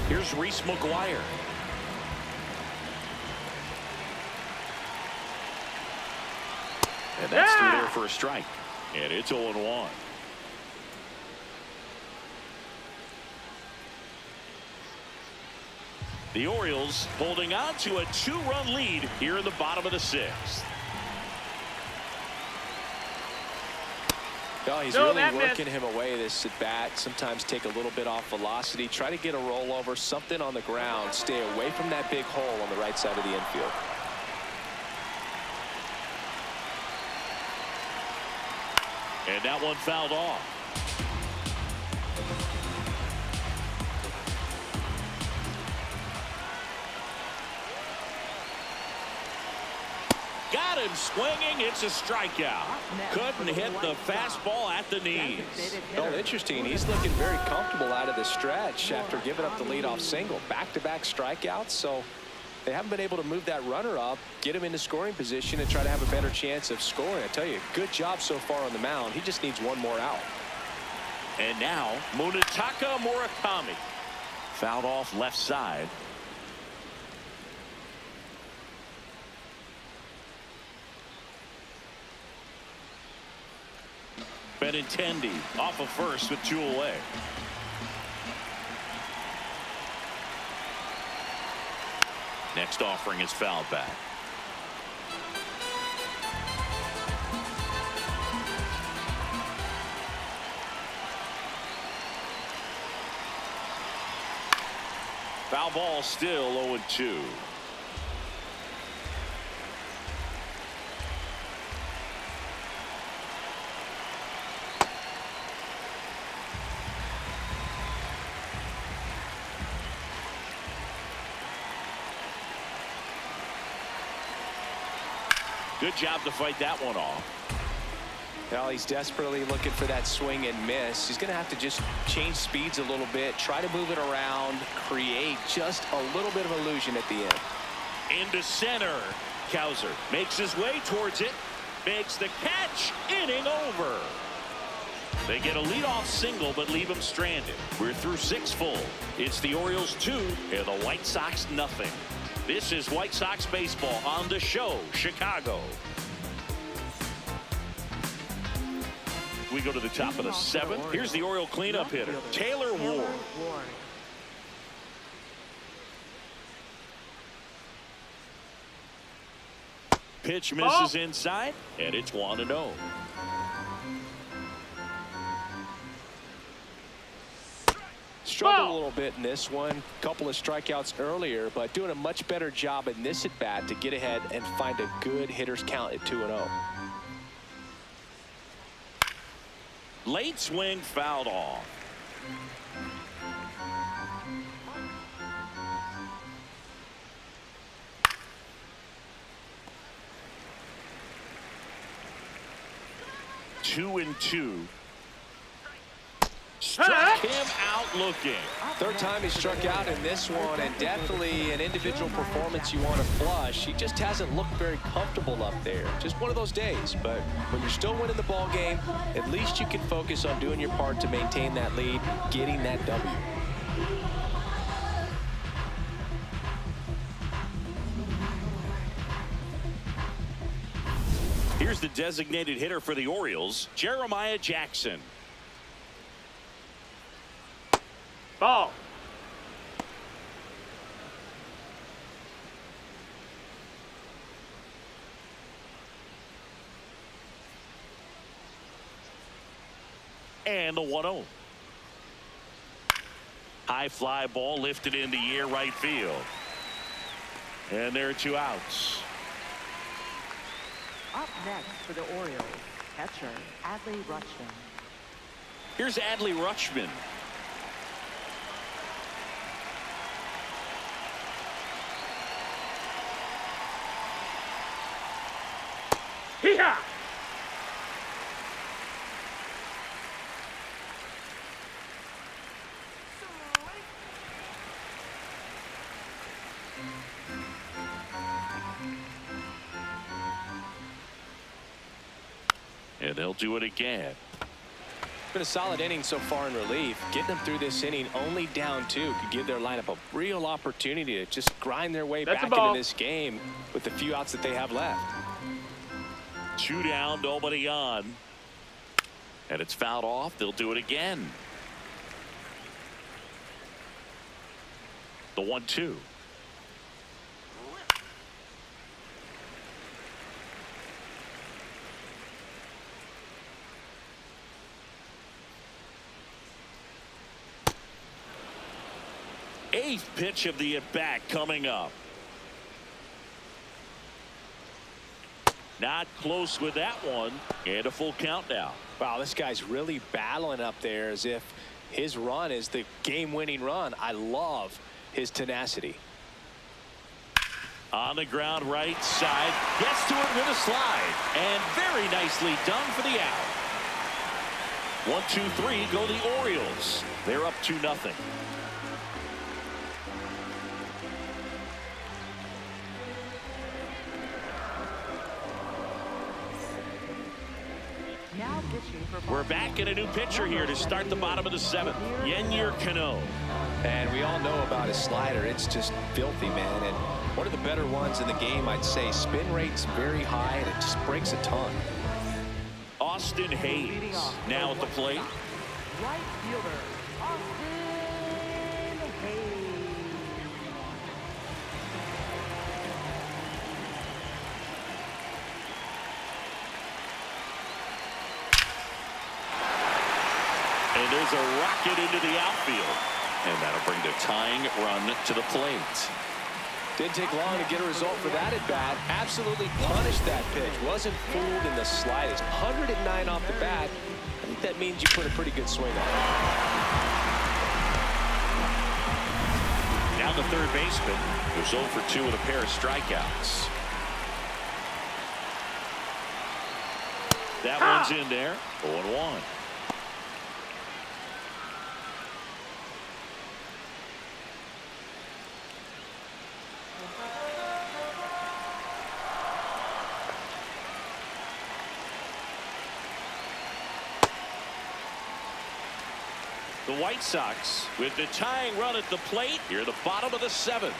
Here's Reese McGuire. And that's through there for a strike. And it's 0-1. The Orioles holding on to a 2-run lead here in the bottom of the 6th. Oh, he's really working him away this at bat. Sometimes take a little bit off velocity. Try to get a rollover, something on the ground. Stay away from that big hole on the right side of the infield. And that one fouled off. Got him swinging. It's a strikeout. Couldn't hit the fastball at the knees. Oh, interesting. He's looking very comfortable out of the stretch after giving up the leadoff single. Back-to-back strikeouts, so they haven't been able to move that runner up, get him into scoring position, and try to have a better chance of scoring. I tell you, good job so far on the mound. He just needs one more out. And now, Munetaka Murakami. Fouled off left side. Benintendi off of first with 2 away. Next offering is fouled back. Foul ball, still 0-2. Good job to fight that one off. Well, he's desperately looking for that swing and miss. He's going to have to just change speeds a little bit, try to move it around, create just a little bit of illusion at the end. Into center. Cowser makes his way towards it, makes the catch, inning over. They get a leadoff single, but leave him stranded. We're through 6 full. It's the Orioles 2 and the White Sox nothing. This is White Sox baseball on the show, Chicago. We go to the top of the 7th. Here's the Oriole cleanup hitter, Taylor Ward. Pitch misses inside, and it's 1-0. Struggled a little bit in this one. Couple of strikeouts earlier, but doing a much better job in this at bat to get ahead and find a good hitter's count at 2-0. Late swing fouled off. Two and two. Struck him out looking. Third time he struck out in this one, and definitely an individual performance you want to flush. He just hasn't looked very comfortable up there. Just one of those days. But when you're still winning the ball game, at least you can focus on doing your part to maintain that lead, getting that W. Here's the designated hitter for the Orioles, Jeremiah Jackson. Ball. And the 1-0. High fly ball lifted in the air right field. And there are 2 outs. Up next for the Orioles, catcher Adley Rutschman. Here's Adley Rutschman. Hee-haw! And they'll do it again. Been a solid inning so far in relief. Getting them through this inning only down 2 could give their lineup a real opportunity to just grind their way back into this game with the few outs that they have left. 2 down, nobody on. And it's fouled off. They'll do it again. The 1-2. Eighth pitch of the at-bat coming up. Not close with that one, and a full count now. Wow, this guy's really battling up there as if his run is the game-winning run. I love his tenacity. On the ground right side, gets to it with a slide, and very nicely done for the out. 1-2-3 go the Orioles. They're up 2-0. Now pitching for We're back in a new pitcher here to start the bottom of the 7th. Yennier Cano. And we all know about his slider. It's just filthy, man. And one of the better ones in the game, I'd say. Spin rate's very high, and it just breaks a ton. Austin Hayes now at the plate. right fielder Austin Hayes. And there's a rocket into the outfield. And that'll bring the tying run to the plate. Didn't take long to get a result for that at bat. Absolutely punished that pitch. Wasn't fooled in the slightest. 109 off the bat. I think that means you put a pretty good swing on it. Now the third baseman, who's 0 for 2 with a pair of strikeouts. That one's in there. 0-1. The White Sox with the tying run at the plate here at the bottom of the 7th.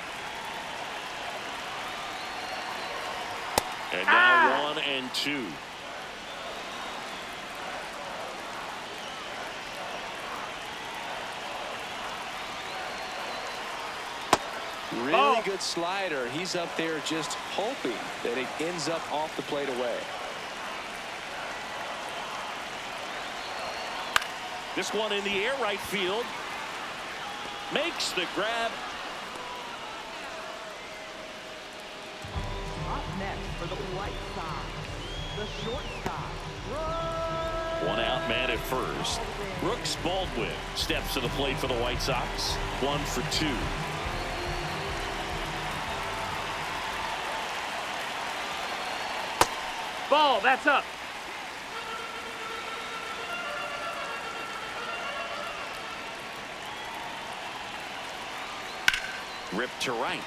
And now 1-2. Really good slider. He's up there just hoping that it ends up off the plate away. This one in the air, right field. Makes the grab. Up next for the White Sox, the shortstop, One out man at first. Brooks Baldwin steps to the plate for the White Sox. 1 for 2. Ball, that's up. Ripped to right.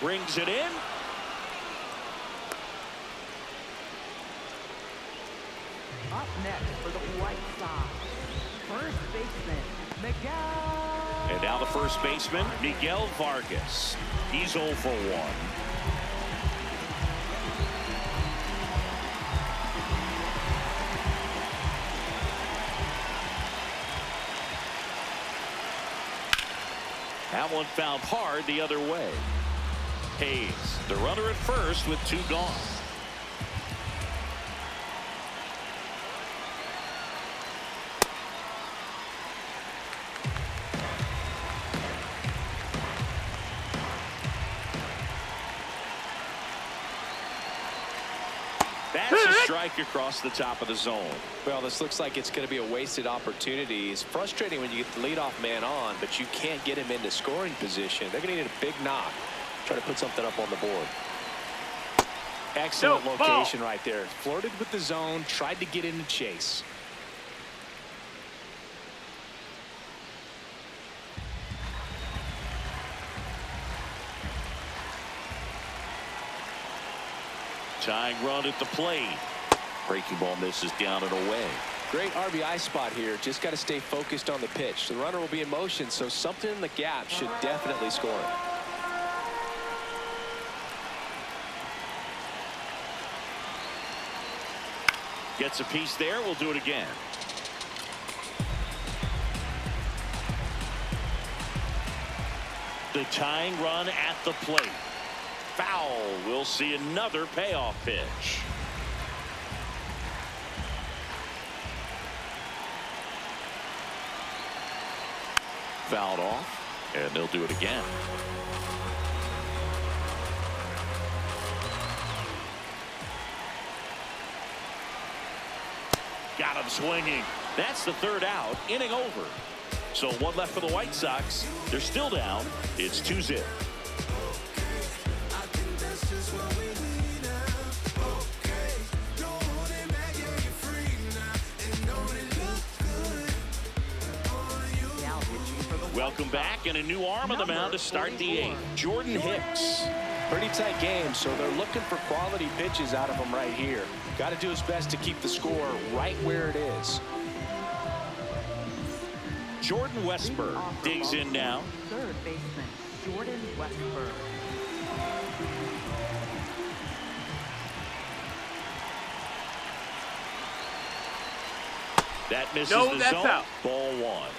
Brings it in. Up next for the White Sox, first baseman, Miguel. And now the first baseman, Miguel Vargas. He's 0 for 1. That one found hard the other way. Hayes, the runner at first with 2 gone. That's a strike across the top of the zone. Well, this looks like it's going to be a wasted opportunity. It's frustrating when you get the leadoff man on, but you can't get him into scoring position. They're going to need a big knock. Try to put something up on the board. Excellent location right there. Flirted with the zone, tried to get into chase. Tying run at the plate. Breaking ball misses down and away. Great RBI spot here. Just got to stay focused on the pitch. The runner will be in motion, so something in the gap should definitely score him. Gets a piece there. We'll do it again. The tying run at the plate. Foul. We'll see another payoff pitch. Fouled off, and they'll do it again. Got him swinging. That's the 3rd out. Inning over. So 1 left for the White Sox. They're still down. It's 2-0. Welcome back, and a new arm on the mound to start the 8th. Jordan Hicks. Pretty tight game, so they're looking for quality pitches out of him right here. Got to do his best to keep the score right where it is. Jordan Westburg digs in now. 3rd baseman, Jordan Westburg. That misses the that's zone. out. Ball 1.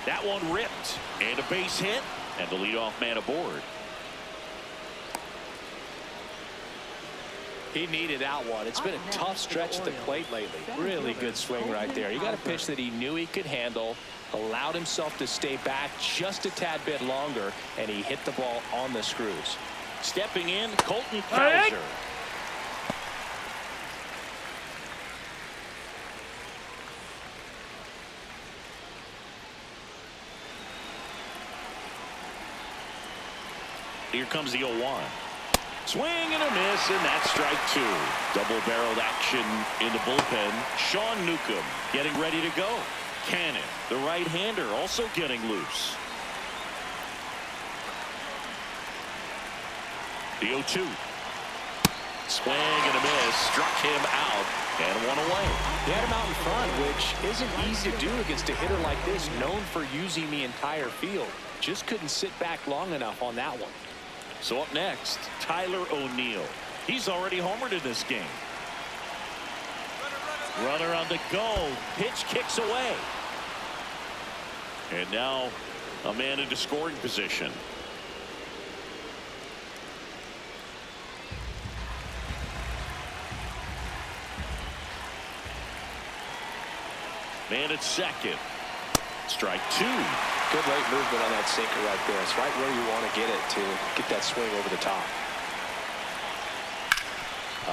That one ripped, and a base hit, and the leadoff man aboard. He needed that one. It's been a tough stretch at the plate lately. Really good swing right there. He got a pitch that he knew he could handle, allowed himself to stay back just a tad bit longer, and he hit the ball on the screws. Stepping in, Colton Cowser. Here comes the 0-1. Swing and a miss, and that's strike 2. Double-barreled action in the bullpen. Sean Newcomb getting ready to go. Cannon, the right-hander, also getting loose. The 0-2. Swing and a miss. Struck him out and one away. He had him out in front, which isn't easy to do against a hitter like this, known for using the entire field. Just couldn't sit back long enough on that one. So up next, Tyler O'Neill. He's already homered in this game. Runner on the go. Pitch kicks away. And now a man into scoring position. Man at second. Strike two. Good late movement on that sinker right there. It's right where you want to get it to get that swing over the top.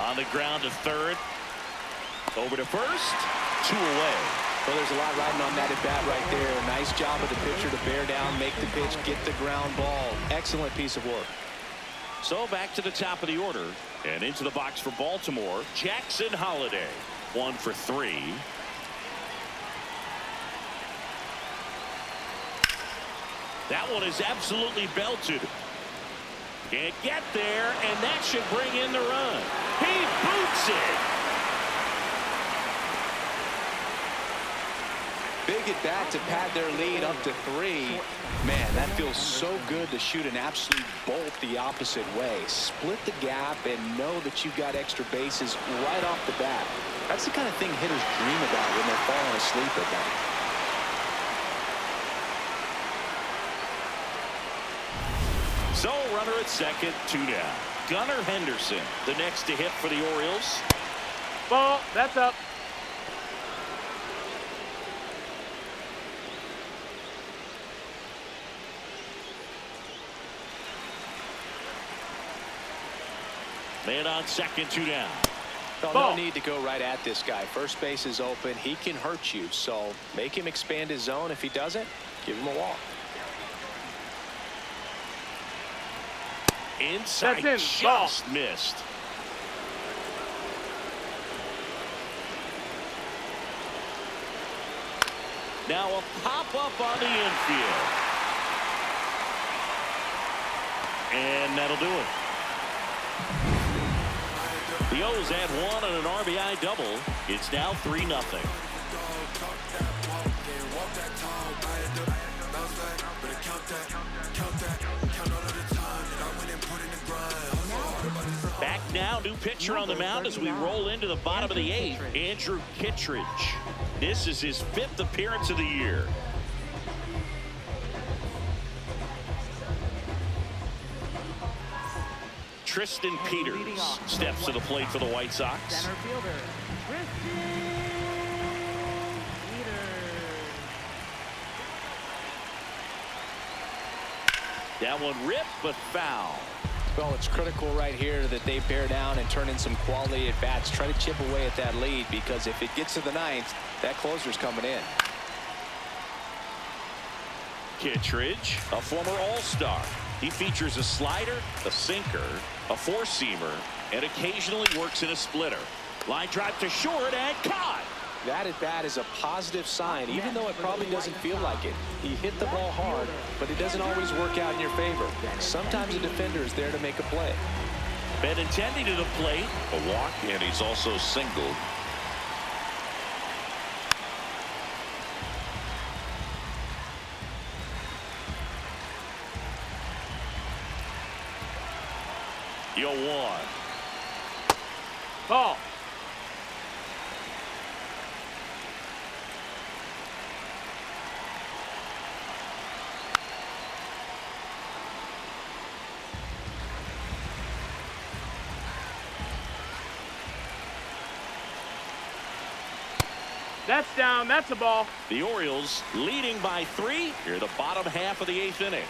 On the ground to third. Over to first. Two away. Well, there's a lot riding on that at bat right there. Nice job of the pitcher to bear down, make the pitch, get the ground ball. Excellent piece of work. So back to the top of the order and into the box for Baltimore. Jackson Holliday. 1 for 3. That one is absolutely belted. Can't get there, and that should bring in the run. He boots it. Big at bat to pad their lead up to 3. Man, that feels so good to shoot an absolute bolt the opposite way. Split the gap and know that you've got extra bases right off the bat. That's the kind of thing hitters dream about when they're falling asleep at night. So runner at second, 2 down. Gunnar Henderson, the next to hit for the Orioles. Ball. That's up. Man on second, 2 down. No need to go right at this guy. First base is open. He can hurt you. So make him expand his zone. If he doesn't, give him a walk. Inside, That's in. just missed. Now a pop-up on the infield. And that'll do it. The O's add 1 on an RBI double. It's now 3-0. Back now, new pitcher on the mound as we roll into the bottom of the 8th. Andrew Kittredge. This is his 5th appearance of the year. Tristan Peters steps to the plate for the White Sox. Center fielder, Tristan Peters. That one ripped, but foul. Well, it's critical right here that they bear down and turn in some quality at bats. Try to chip away at that lead, because if it gets to the 9th, that closer's coming in. Kittredge, a former All-Star. He features a slider, a sinker, a four-seamer, and occasionally works in a splitter. Line drive to short and caught. That at bat is a positive sign, even though it probably doesn't feel like it. He hit the ball hard, but it doesn't always work out in your favor. Sometimes a defender is there to make a play. Benintendi to the plate. A walk, and he's also singled. Yo, 1. Ball. That's down. That's a ball. The Orioles leading by 3 here the bottom half of the 8th inning.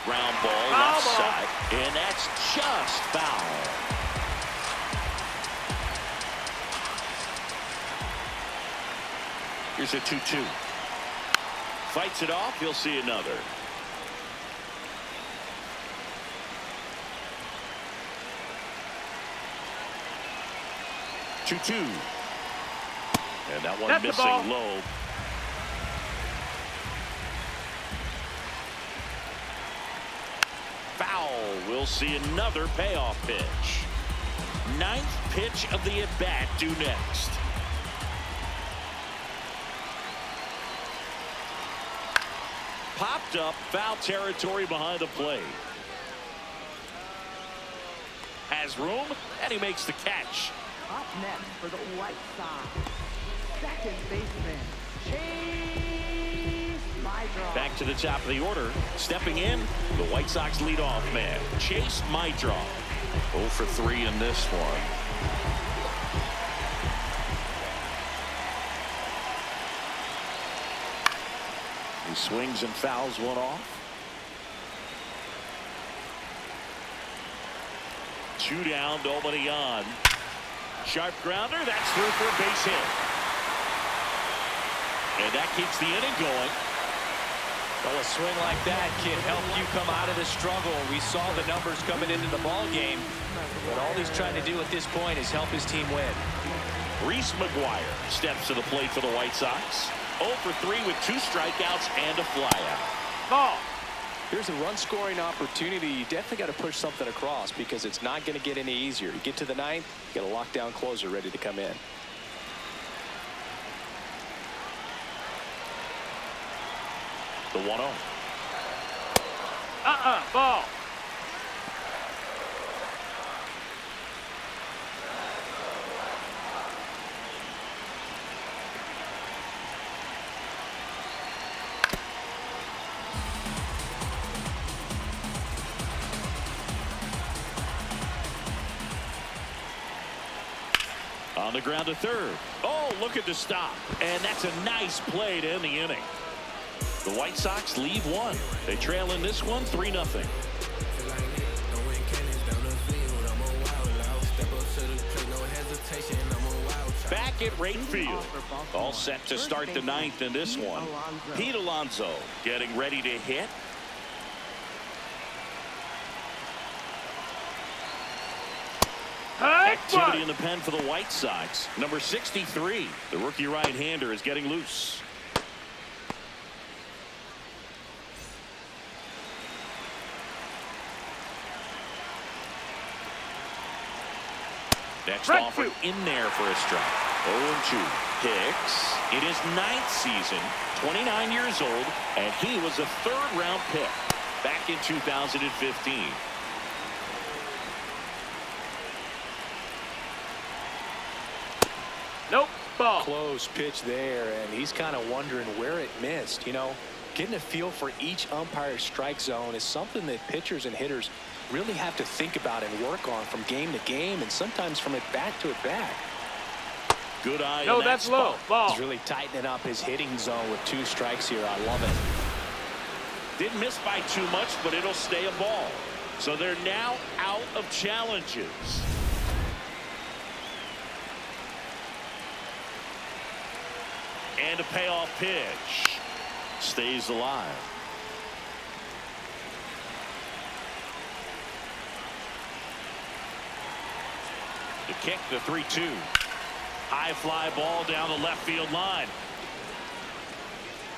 Ground ball left side, and that's just foul. Here's a 2-2. Fights it off. He'll see another. Two. And that one That's missing low. Foul will we'll see another payoff pitch. Ninth pitch of the at-bat due next. Popped up, foul territory behind the plate. Has room, and he makes the catch. Up next for the White Sox, second baseman, Chase Mydroff. Back to the top of the order. Stepping in, the White Sox leadoff man, Chase Mydroff. 0 for 3 in this one. He swings and fouls one off. 2 down, nobody on. Sharp grounder, that's through for a base hit. And that keeps the inning going. Well, a swing like that can help you come out of the struggle. We saw the numbers coming into the ball game, but all he's trying to do at this point is help his team win. Reese McGuire steps to the plate for the White Sox. 0 for 3 with 2 strikeouts and a flyout. Ball. Here's a run-scoring opportunity. You definitely got to push something across because it's not going to get any easier. You get to the ninth, you got a lockdown closer ready to come in. The 1-0. Ball. On the ground to third. Oh, look at the stop. And that's a nice play to end the inning. The White Sox leave one. They trail in this one 3-0. Back at right field. All set to start the ninth in this one. Pete Alonso getting ready to hit. Activity in the pen for the White Sox. Number 63, the rookie right-hander, is getting loose. Next offer in there for a strike. 0-2. Hicks in his 9th season, 29 years old, and he was a 3rd-round pick back in 2015. Nope. Ball. Close pitch there, and he's kind of wondering where it missed. You know, getting a feel for each umpire's strike zone is something that pitchers and hitters really have to think about and work on from game to game, and sometimes from at bat to at bat. Good eye. No, that's low. Ball. He's really tightening up his hitting zone with 2 strikes here. I love it. Didn't miss by too much, but it'll stay a ball. So they're now out of challenges. And a payoff pitch. Stays alive. The kick, the 3-2. High fly ball down the left field line.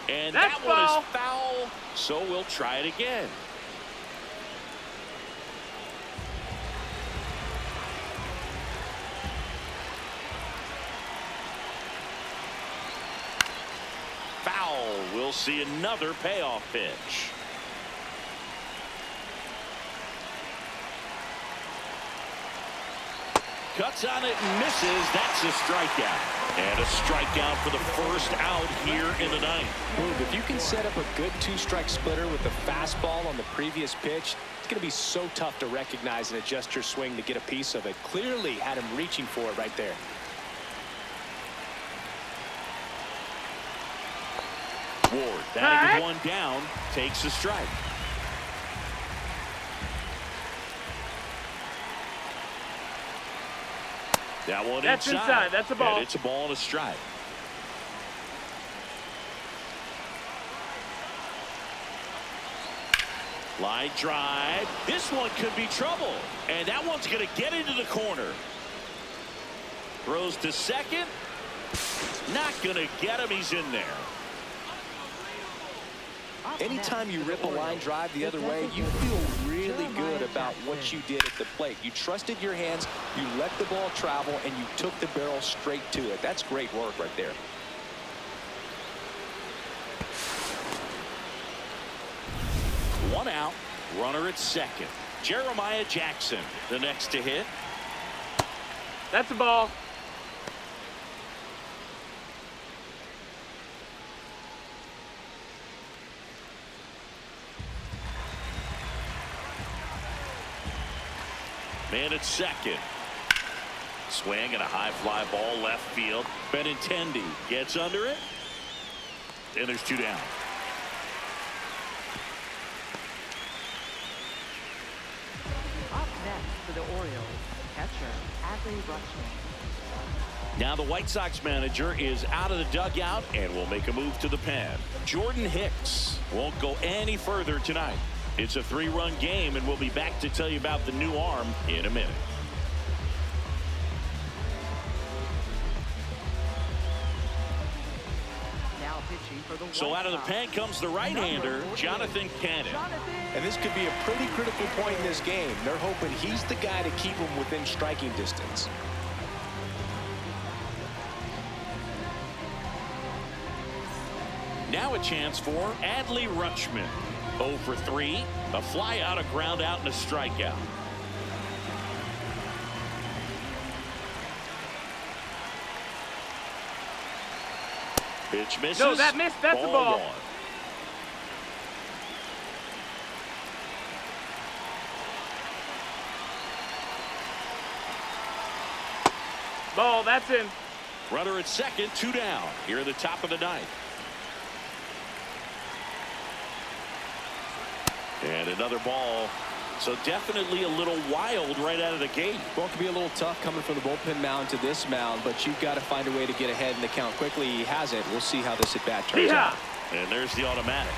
And that's that one foul. is foul, so we'll try it again. Foul. We'll see another payoff pitch. Cuts on it and misses. That's a strikeout. And a strikeout for the first out here in the ninth. If you can set up a good 2-strike splitter with the fastball on the previous pitch, it's going to be so tough to recognize and adjust your swing to get a piece of it. Clearly had him reaching for it right there. Ward, batting with 1 down, takes a strike. That one That's inside. That's a ball. And it's a ball and a strike. Line drive. This one could be trouble. And that one's going to get into the corner. Throws to second. Not going to get him. He's in there. Anytime you rip a line drive the other way, you feel really good about what you did at the plate. You trusted your hands, you let the ball travel, and you took the barrel straight to it. That's great work right there. One out, runner at second. Jeremiah Jackson, the next to hit. That's a ball. Man at second. Swing and a high fly ball left field. Benintendi gets under it. And there's two down. Up next for the Orioles, catcher Adley Rutschman. Now the White Sox manager is out of the dugout and will make a move to the pen. Jordan Hicks won't go any further tonight. It's a 3-run game, and we'll be back to tell you about the new arm in a minute. Now pitching for the So White out of the Sox, pen comes the right-hander, number 48, Jonathan Cannon. And this could be a pretty critical point in this game. They're hoping he's the guy to keep them within striking distance. Now a chance for Adley Rutschman. 0 for 3, a fly out, a ground out, and a strikeout. Pitch misses. No, that missed. That's a ball. One. Ball, that's in. Runner at second, 2 down. Here in the top of the ninth. And another ball. So definitely a little wild right out of the gate. Well, it could be a little tough coming from the bullpen mound to this mound, but you've got to find a way to get ahead in the count quickly. He hasn't. We'll see how this at bat turns out. And there's the automatic.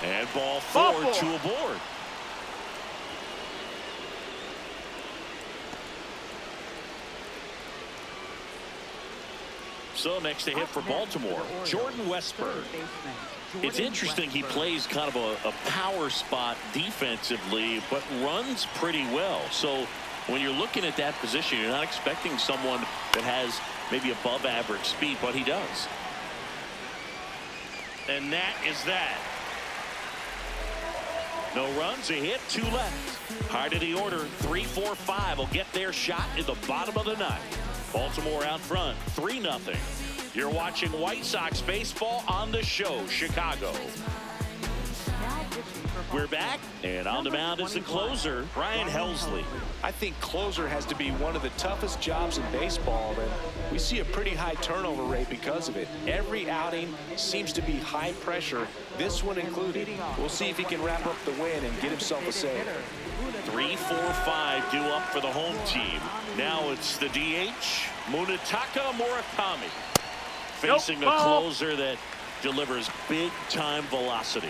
And ball 4, 2 aboard. So next to hit for Baltimore, Jordan Westburg. It's interesting, he plays kind of a power spot defensively, but runs pretty well. So when you're looking at that position, you're not expecting someone that has maybe above average speed, but he does. And that is that. No runs, a hit, 2 left. Hard of the order, 3, 4, 5 will get their shot in the bottom of the ninth. Baltimore out front, 3-0. You're watching White Sox baseball on the show, Chicago. We're back, and on the mound is the closer, Ryan Helsley. I think closer has to be one of the toughest jobs in baseball, and we see a pretty high turnover rate because of it. Every outing seems to be high pressure, this one included. We'll see if he can wrap up the win and get himself a save. 3, 4, 5 due up for the home team. Now it's the DH, Munetaka Murakami, facing a closer that delivers big-time velocity.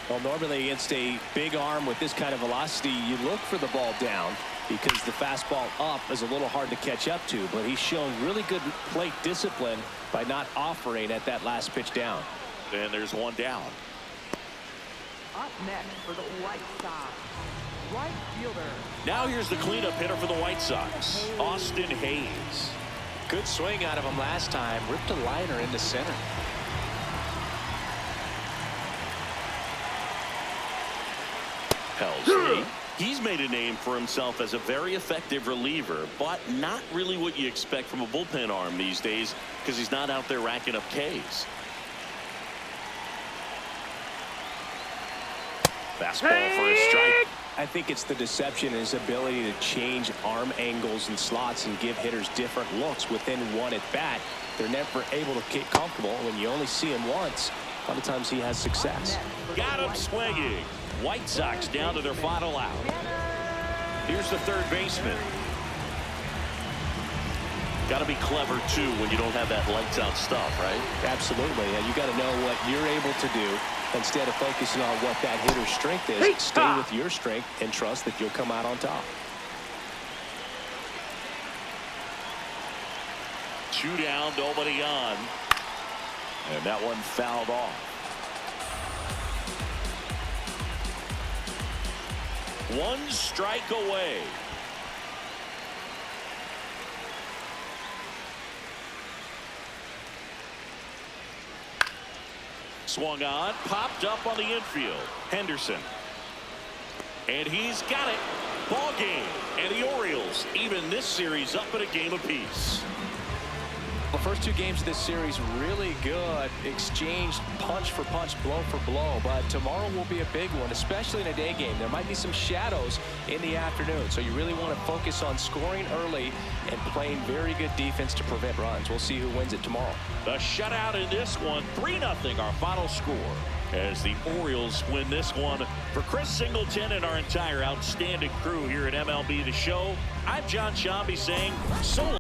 Well, normally against a big arm with this kind of velocity, you look for the ball down because the fastball up is a little hard to catch up to, but he's shown really good plate discipline by not offering at that last pitch down. And there's 1 down. Up next for the White Sox, right fielder. Now here's the cleanup hitter for the White Sox, Austin Hayes. Good swing out of him last time, ripped a liner in the center. Helsley. He's made a name for himself as a very effective reliever, but not really what you expect from a bullpen arm these days because he's not out there racking up Ks. Fastball for a strike. I think it's the deception, his ability to change arm angles and slots and give hitters different looks within one at bat. They're never able to get comfortable. When you only see him once, a lot of times he has success. Got him swinging. White Sox down to their final out. Here's the third baseman. Got to be clever too when you don't have that lights out stuff, right? Absolutely. And you got to know what you're able to do instead of focusing on what that hitter's strength is. Stay with your strength and trust that you'll come out on top. 2 down, nobody on. And that one fouled off. 1 strike away. Swung on, popped up on the infield. Henderson. And he's got it. Ball game. And the Orioles even this series up at a game apiece. The first 2 games of this series really good. Exchanged punch for punch, blow for blow. But tomorrow will be a big one, especially in a day game. There might be some shadows in the afternoon. So you really want to focus on scoring early and playing very good defense to prevent runs. We'll see who wins it tomorrow. The shutout in this one, 3-0 our final score, as the Orioles win this one. For Chris Singleton and our entire outstanding crew here at MLB The Show, I'm John Shambi saying so long.